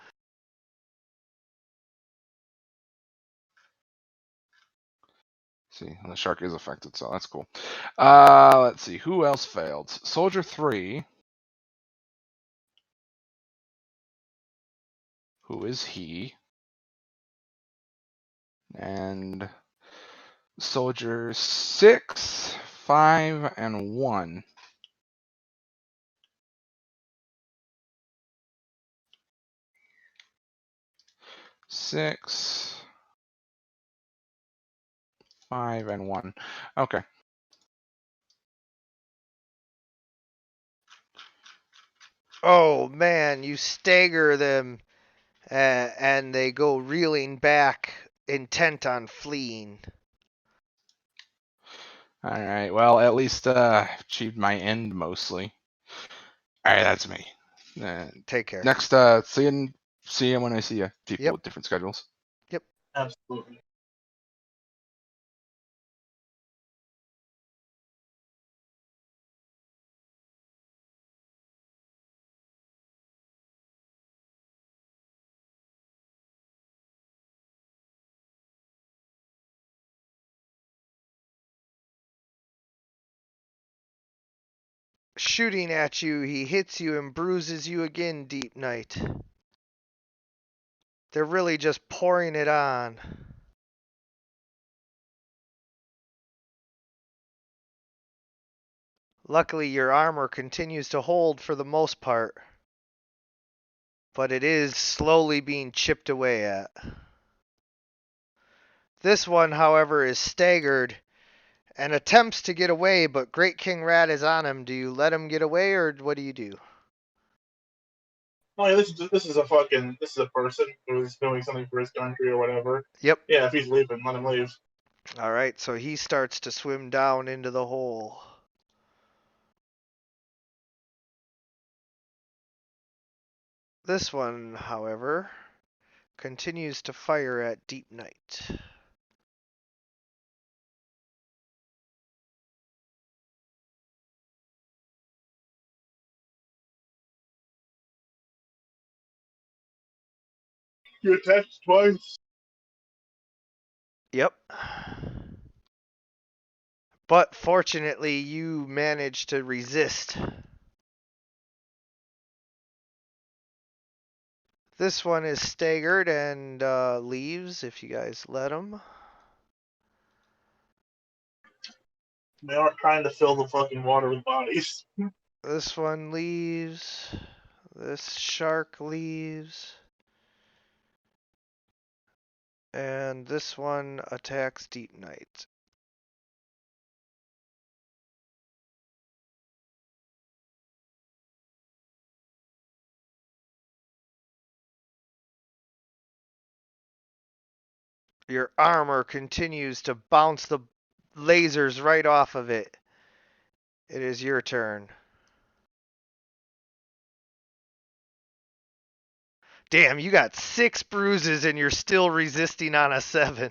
See, and the shark is affected, so that's cool. Let's see. Who else failed? Soldier 3. Who is he? And Soldier 6, 5, and 1. Six, 5, and 1. Okay. Oh man, you stagger them, and they go reeling back, intent on fleeing. All right. Well, at least achieved my end mostly. All right, that's me. Take care. Next, see you when I see you. People Yep. with different schedules. Absolutely. Shooting at you, he hits you and bruises you again, Deep Night. They're really just pouring it on. Luckily, your armor continues to hold for the most part, but it is slowly being chipped away at. This one, however, is staggered and attempts to get away, but Great King Rat is on him. Do you let him get away, or what do you do? Oh, yeah, this is a person who's doing something for his country or whatever. Yep. Yeah, if he's leaving, let him leave. Alright, so he starts to swim down into the hole. This one, however, continues to fire at Deep Night. You attacked twice. Yep. But fortunately, you managed to resist. This one is staggered and leaves if you guys let him. They aren't trying to fill the fucking water with bodies. This one leaves. This shark leaves. And this one attacks Deep Night. Your armor continues to bounce the lasers right off of it. It is your turn. Damn, you got 6 bruises and you're still resisting on a 7.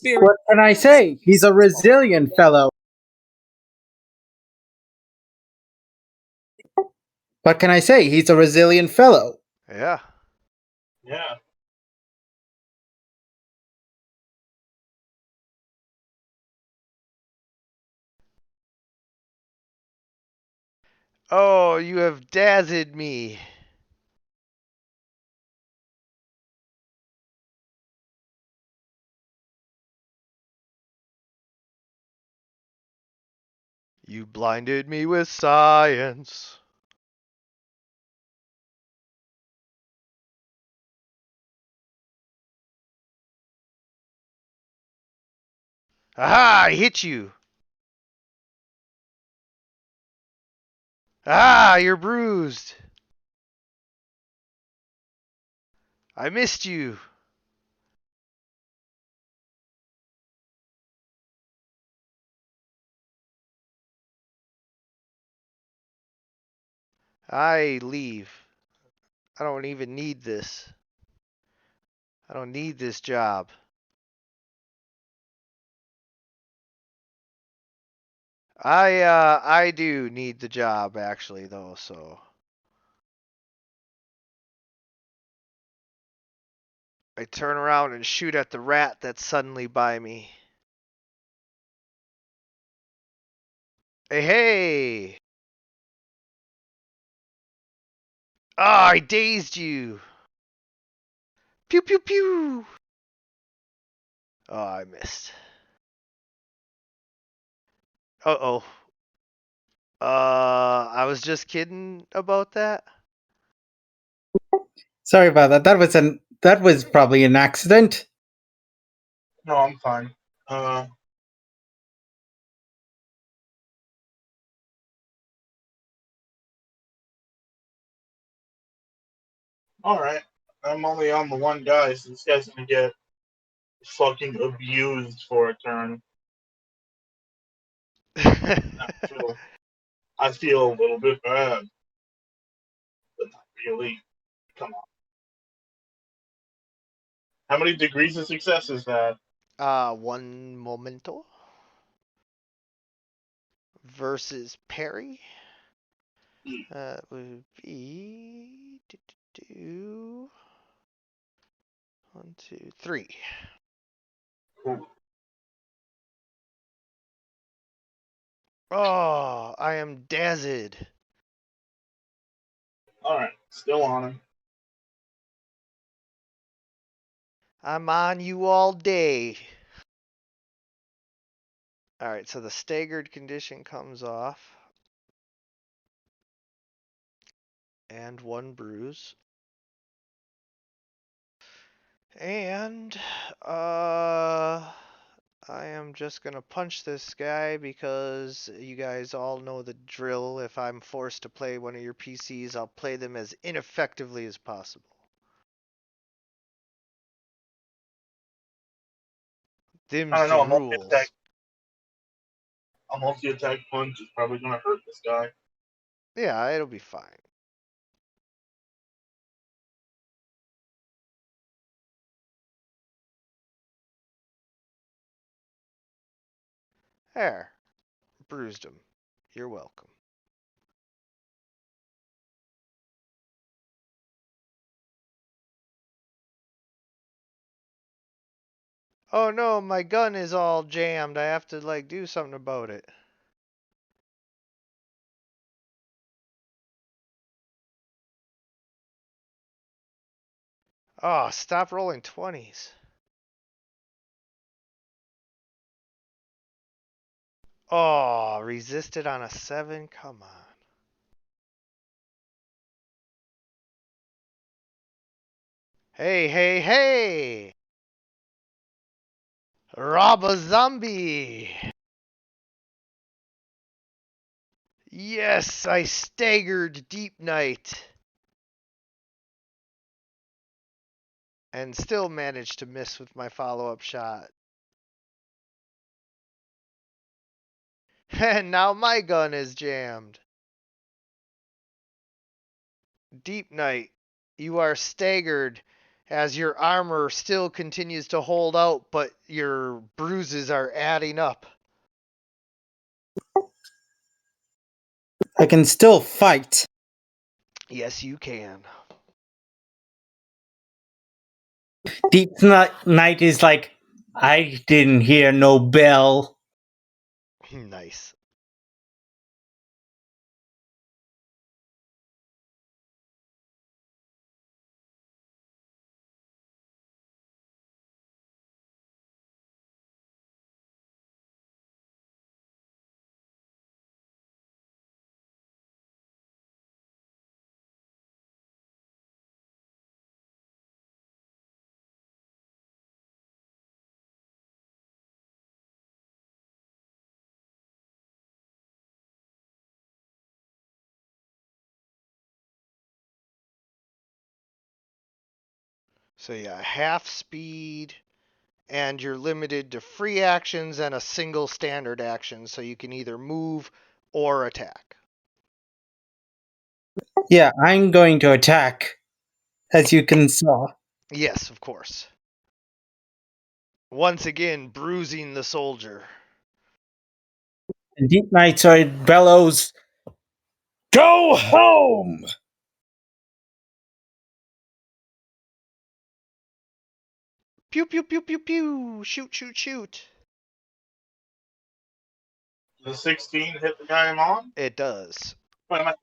What can I say? He's a resilient fellow. What can I say? He's a resilient fellow. Yeah. Yeah. Oh, you have dazzled me. You blinded me with science. Aha, I hit you. Ah, you're bruised. I missed you. I leave. I don't even need this. I don't need this job. I do need the job actually though, so I turn around and shoot at the rat that's suddenly by me. Hey, hey! Ah, I dazed you. Pew pew pew. Oh, I missed. Uh-oh. I was just kidding about that. Sorry about that. That was probably an accident. No, I'm fine. Alright. I'm only on the one guy, so this guy's gonna get fucking abused for a turn. I feel a little bit bad, but not really. Come on. How many degrees of success is that? One momento. Versus Perry. Would be 1, 2, 3. Cool. Oh, I am dazzled. Alright, still on him. I'm on you all day. Alright, so the staggered condition comes off. And 1 bruise. And, I am just gonna punch this guy because you guys all know the drill. If I'm forced to play one of your PCs, I'll play them as ineffectively as possible. I Them's don't the know, rules. a multi-attack punch is probably gonna hurt this guy. Yeah, it'll be fine. There. Bruised him. You're welcome. Oh no, my gun is all jammed. I have to like do something about it. Oh, stop rolling 20s. Oh, resisted on a 7? Come on. Hey, hey, hey! Rob a zombie! Yes, I staggered Deep Night. And still managed to miss with my follow-up shot. And now my gun is jammed. Deep Night, you are staggered as your armor still continues to hold out, but your bruises are adding up. I can still fight. Yes, you can. Deep Night is like, I didn't hear no bell. Nice. So yeah, half speed, and you're limited to free actions and a single standard action, so you can either move or attack. Yeah, I'm going to attack, as you can saw. Yes, of course. Once again, bruising the soldier. And Deep Night Sword bellows, "Go home!" Pew pew pew pew pew! Shoot shoot shoot! The 16 hit the guy I'm on? It does. Wait, am I?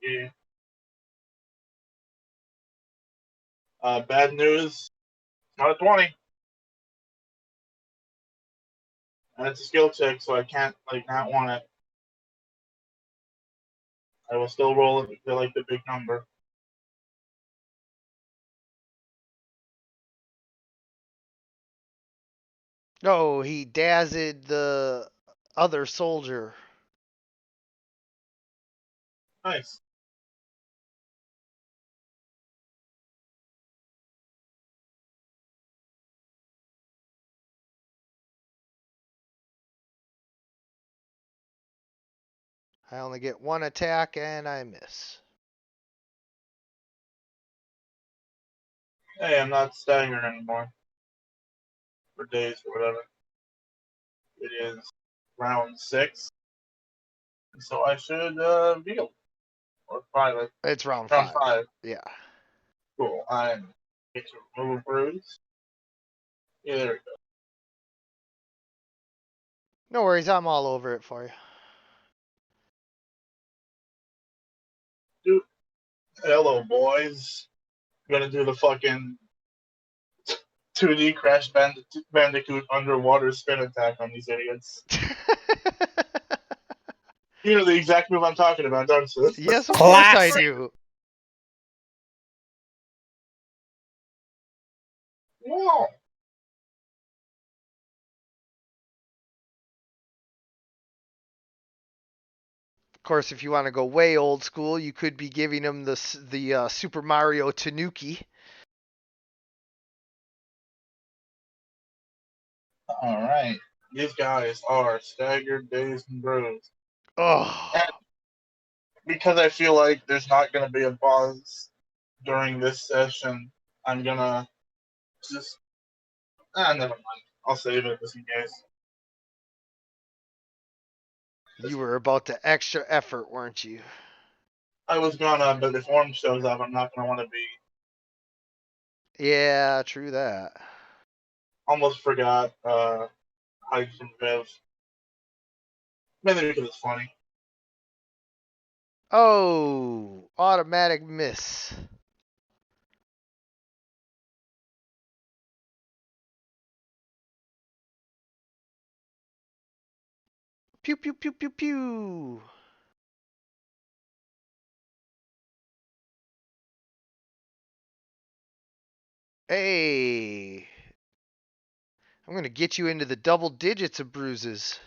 Yeah. Bad news. Not a 20. And it's a skill check, so I can't not want it. I will still roll it to the big number. No, he dazzled the other soldier. Nice. I only get one attack and I miss. Hey, I'm not staggered anymore. For days or whatever. It is round 6. So I should heal. Or 5. It's round Round 5. 5. Yeah. Cool. I'm going to remove bruise. Yeah, there we go. No worries, I'm all over it for you. Dude, hello, boys. I'm gonna do the fucking 2D Crash Bandicoot underwater spin attack on these idiots. You know the exact move I'm talking about, don't you? Yes, of course I Classic. do. Whoa. Of course, if you want to go way old school, you could be giving him the Super Mario Tanuki. Alright. These guys are staggered, dazed, and bruised. Oh, And because I feel like there's not gonna be a pause during this session, I'm gonna just never mind. I'll save it just in case. you were about to extra effort, weren't you? I was gonna, but if Orm shows up, I'm not gonna want to be. Yeah, true that. Almost forgot hide from Viv. Mainly because it's funny. Oh, automatic miss. Pew pew pew pew pew. Hey, I'm gonna get you into the double digits of bruises.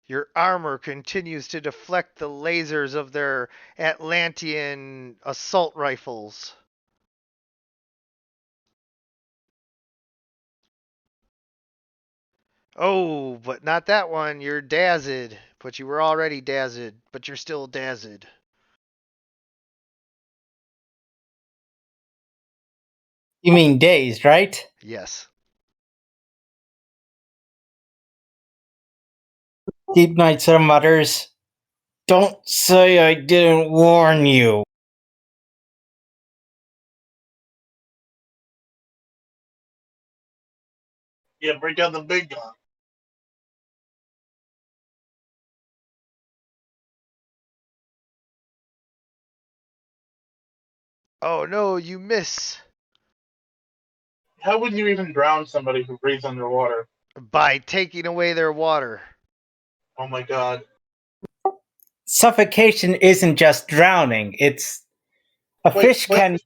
Your armor continues to deflect the lasers of their Atlantean assault rifles. Oh, but not that one. You're dazzled. But you were already dazzled. But you're still dazzled. You mean dazed, right? Yes. Deep Night Sword mutters, "Don't say I didn't warn you." Yeah, break out the big gun. Oh no, you miss. How would you even drown somebody who breathes underwater? By taking away their water. Oh my god. Suffocation isn't just drowning, it's A Wait, fish wait, can.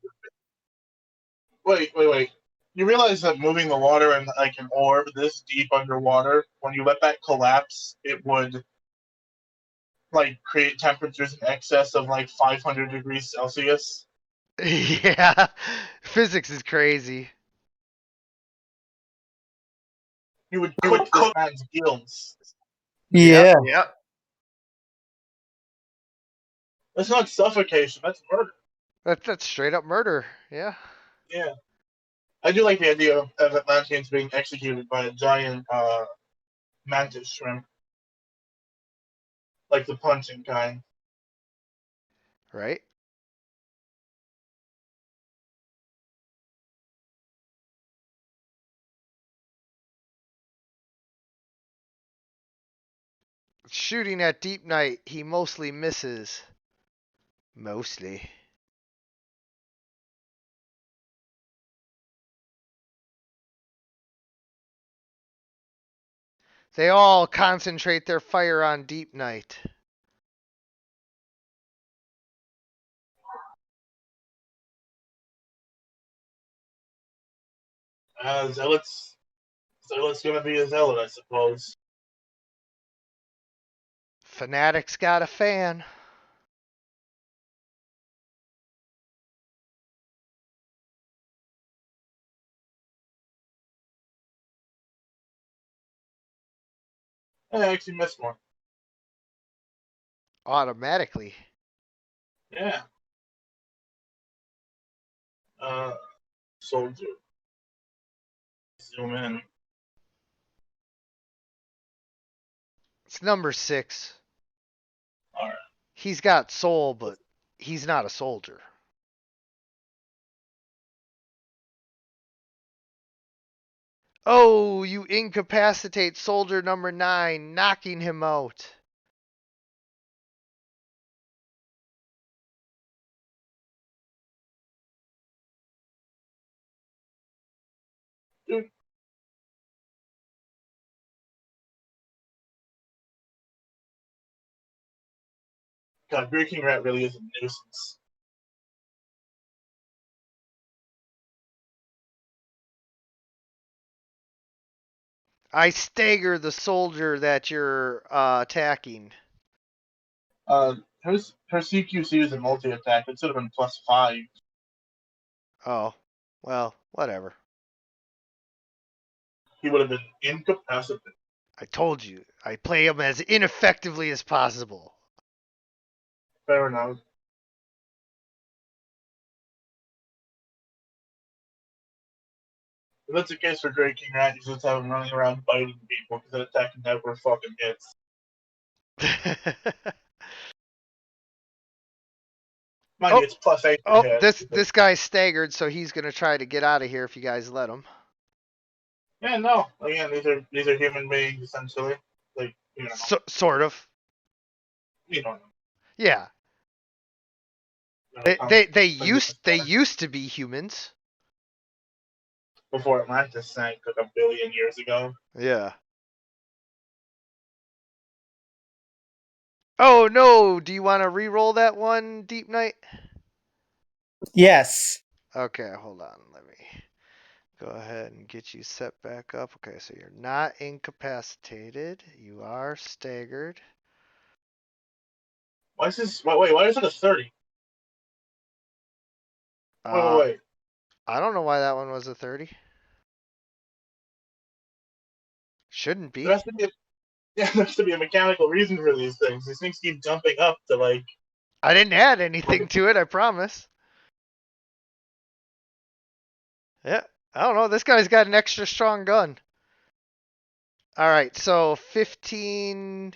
wait. You realize that moving the water in like an orb this deep underwater, when you let that collapse, it would like create temperatures in excess of like 500 degrees Celsius. Yeah, physics is crazy. You would cook this man's gills. Yeah. Yep. That's not suffocation. That's murder. That's straight up murder. Yeah. Yeah. I do like the idea of Atlanteans being executed by a giant mantis shrimp, like the punching kind. Right. Shooting at deep night, he mostly misses. Mostly. They all concentrate their fire on deep night. Zealot's gonna be a zealot, I suppose. Fanatic's got a fan. I actually missed one. Automatically. Yeah. Soldier. Zoom in. It's number 6. Alright. He's got soul, but he's not a soldier. Oh, you incapacitate soldier number 9, knocking him out. Dude. God, Breaking Rat really is a nuisance. I stagger the soldier that you're attacking. Her CQC is a multi-attack. It should have been +5. Oh, well, whatever. He would have been incapacitated. I told you, I play him as ineffectively as possible. Fair enough. If that's the case for Great King Rat, you just have him running around biting people because that attack never fucking hits. Mind you, it's +8 to Oh, hit. this guy's staggered, so he's gonna try to get out of here if you guys let him. Yeah, no. Again, these are human beings essentially. Like, you know. Sort of. You know. Yeah. They used to be humans. Before Atlantis sank like 1 billion years ago. Yeah. Oh no! Do you want to re-roll that one, Deep Night? Yes. Okay, hold on. Let me go ahead and get you set back up. Okay, so you're not incapacitated. You are staggered. Why is this? Wait, why is it a 30? Wait. I don't know why that one was a 30. Shouldn't be. There has to be a mechanical reason for these things. These things keep jumping up to like. I didn't add anything to it, I promise. Yeah, I don't know. This guy's got an extra strong gun. All right, so 15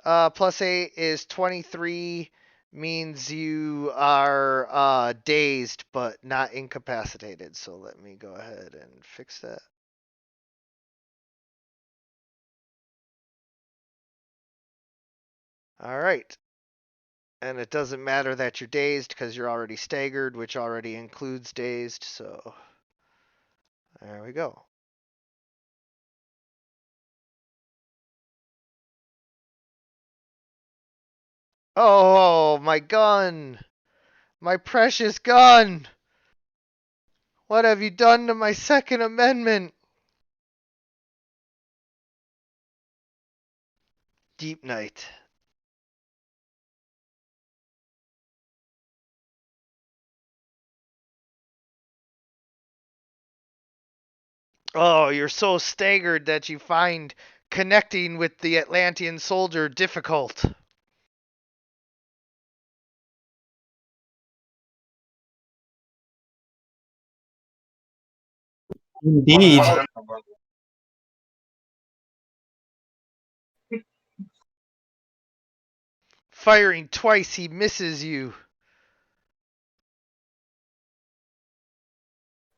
plus 8 is 23. Means you are dazed but not incapacitated. So let me go ahead and fix that. All right. And it doesn't matter that you're dazed because you're already staggered, which already includes dazed. So there we go. Oh, my gun. My precious gun! What have you done to my Second Amendment? Deep night. Oh, you're so staggered that you find connecting with the Atlantean soldier difficult. Indeed. Firing twice, he misses you.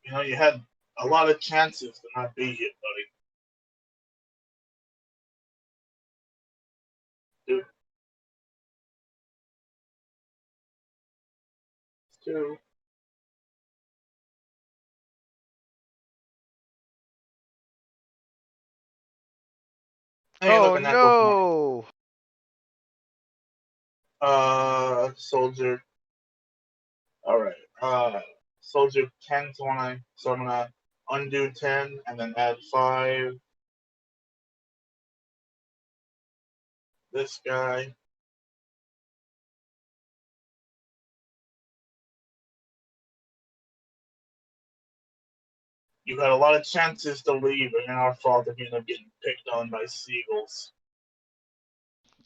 You know, you had a lot of chances to not be here, buddy. Dude. Two. Hey, look, Oh a natural 20. no! Soldier. Alright. Soldier 10 20. So I'm gonna undo 10 and then add 5. This guy. You had a lot of chances to leave, and our fault if you end up getting picked on by seagulls.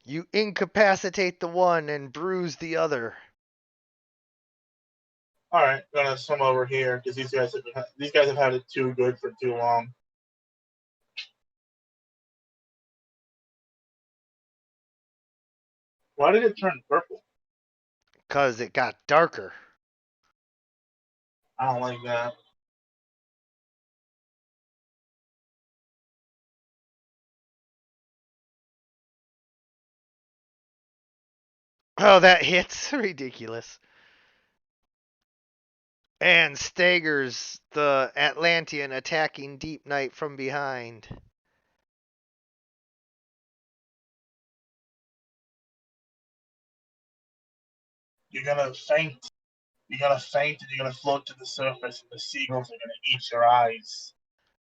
You incapacitate the one and bruise the other. Alright, gonna swim over here because these guys have had it too good for too long. Why did it turn purple? 'Cause it got darker. I don't like that. Oh, that hits. Ridiculous. And staggers the Atlantean, attacking Deep Night from behind. You're gonna faint. You're gonna faint and you're gonna float to the surface, and the seagulls are gonna eat your eyes.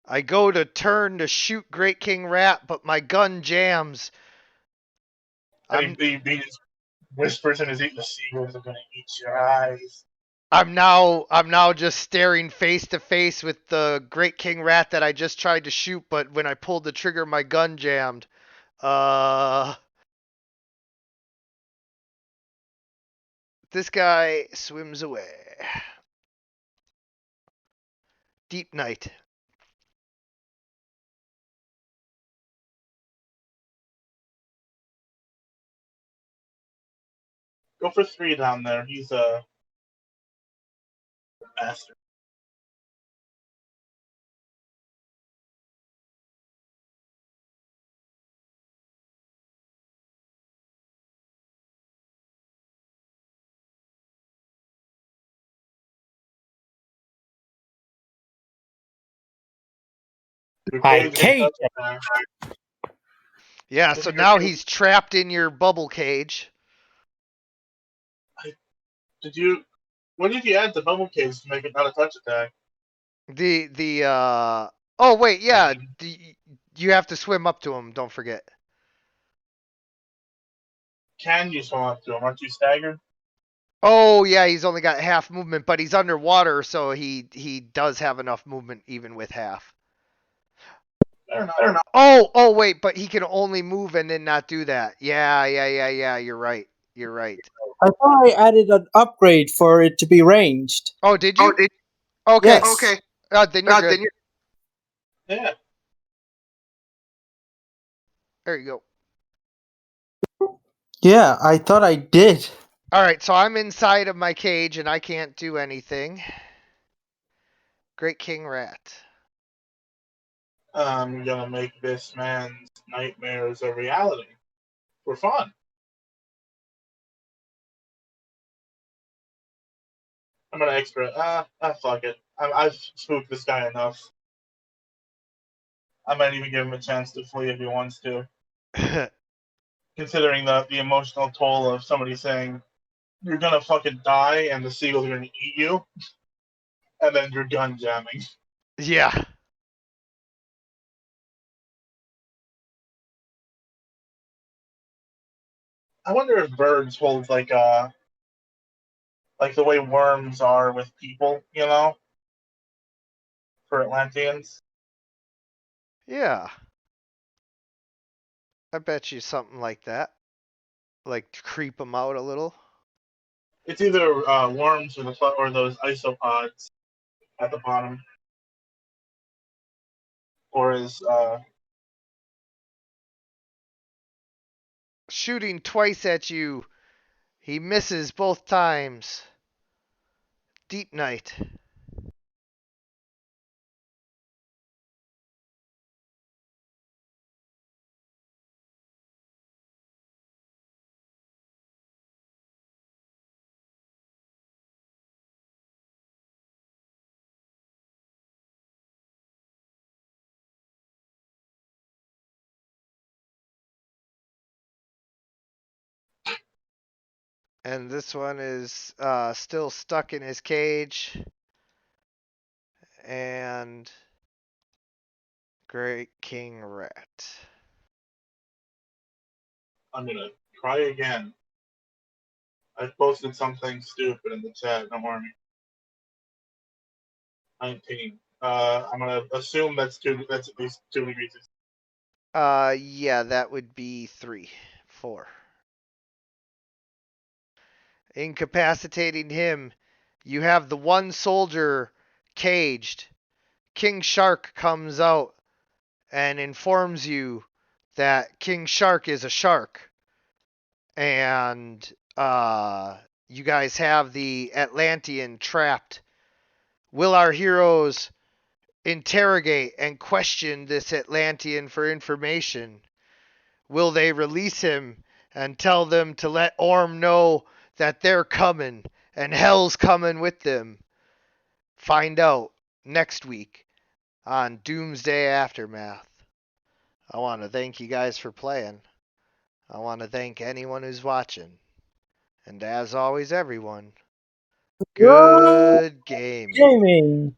I go to turn to shoot Great King Rat, but my gun jams. And he just whispers in his ear, the seagulls are gonna eat your eyes. I'm now just staring face to face with the Great King Rat that I just tried to shoot, but when I pulled the trigger, my gun jammed. This guy swims away. Deep night. Go for 3 down there. He's a master. I cage him. Yeah, so now he's trapped in your bubble cage. Did you? When did you add the bubble cage to make it not a touch attack? Oh wait, yeah, you have to swim up to him, don't forget. Can you swim up to him? Aren't you staggered? Oh yeah, he's only got half movement, but he's underwater, so he does have enough movement even with half. Fair enough. Oh wait, but he can only move and then not do that. Yeah, you're right. You're right. I thought I added an upgrade for it to be ranged. Oh, did you? Okay. Yes. Okay. Then you're good. Yeah. There you go. Yeah, I thought I did. All right, so I'm inside of my cage and I can't do anything. Great King Rat. I'm gonna make this man's nightmares a reality for fun. I'm gonna extra. Fuck it. I've spooked this guy enough. I might even give him a chance to flee if he wants to. Considering the emotional toll of somebody saying, you're gonna fucking die and the seagulls are gonna eat you, and then you're gun jamming. Yeah. I wonder if birds hold like the way worms are with people, for Atlanteans. Yeah. I bet you something like that. Like to creep them out a little. It's either worms or those isopods at the bottom, or is Shooting twice at you. He misses both times. Deep Night. And this one is still stuck in his cage. And Great King Rat. I'm gonna try again. I posted something stupid in the chat. Don't worry. 19. I'm gonna assume that's two. That's at least 2 degrees. Yeah, that would be 3, 4. Incapacitating him. You have the one soldier caged. King Shark comes out and informs you that King Shark is a shark. And you guys have the Atlantean trapped. Will our heroes interrogate and question this Atlantean for information? Will they release him and tell them to let Orm know that they're coming and hell's coming with them? Find out next week on Doomsday Aftermath. I want to thank you guys for playing. I want to thank anyone who's watching. And as always, everyone, Good good gaming. gaming.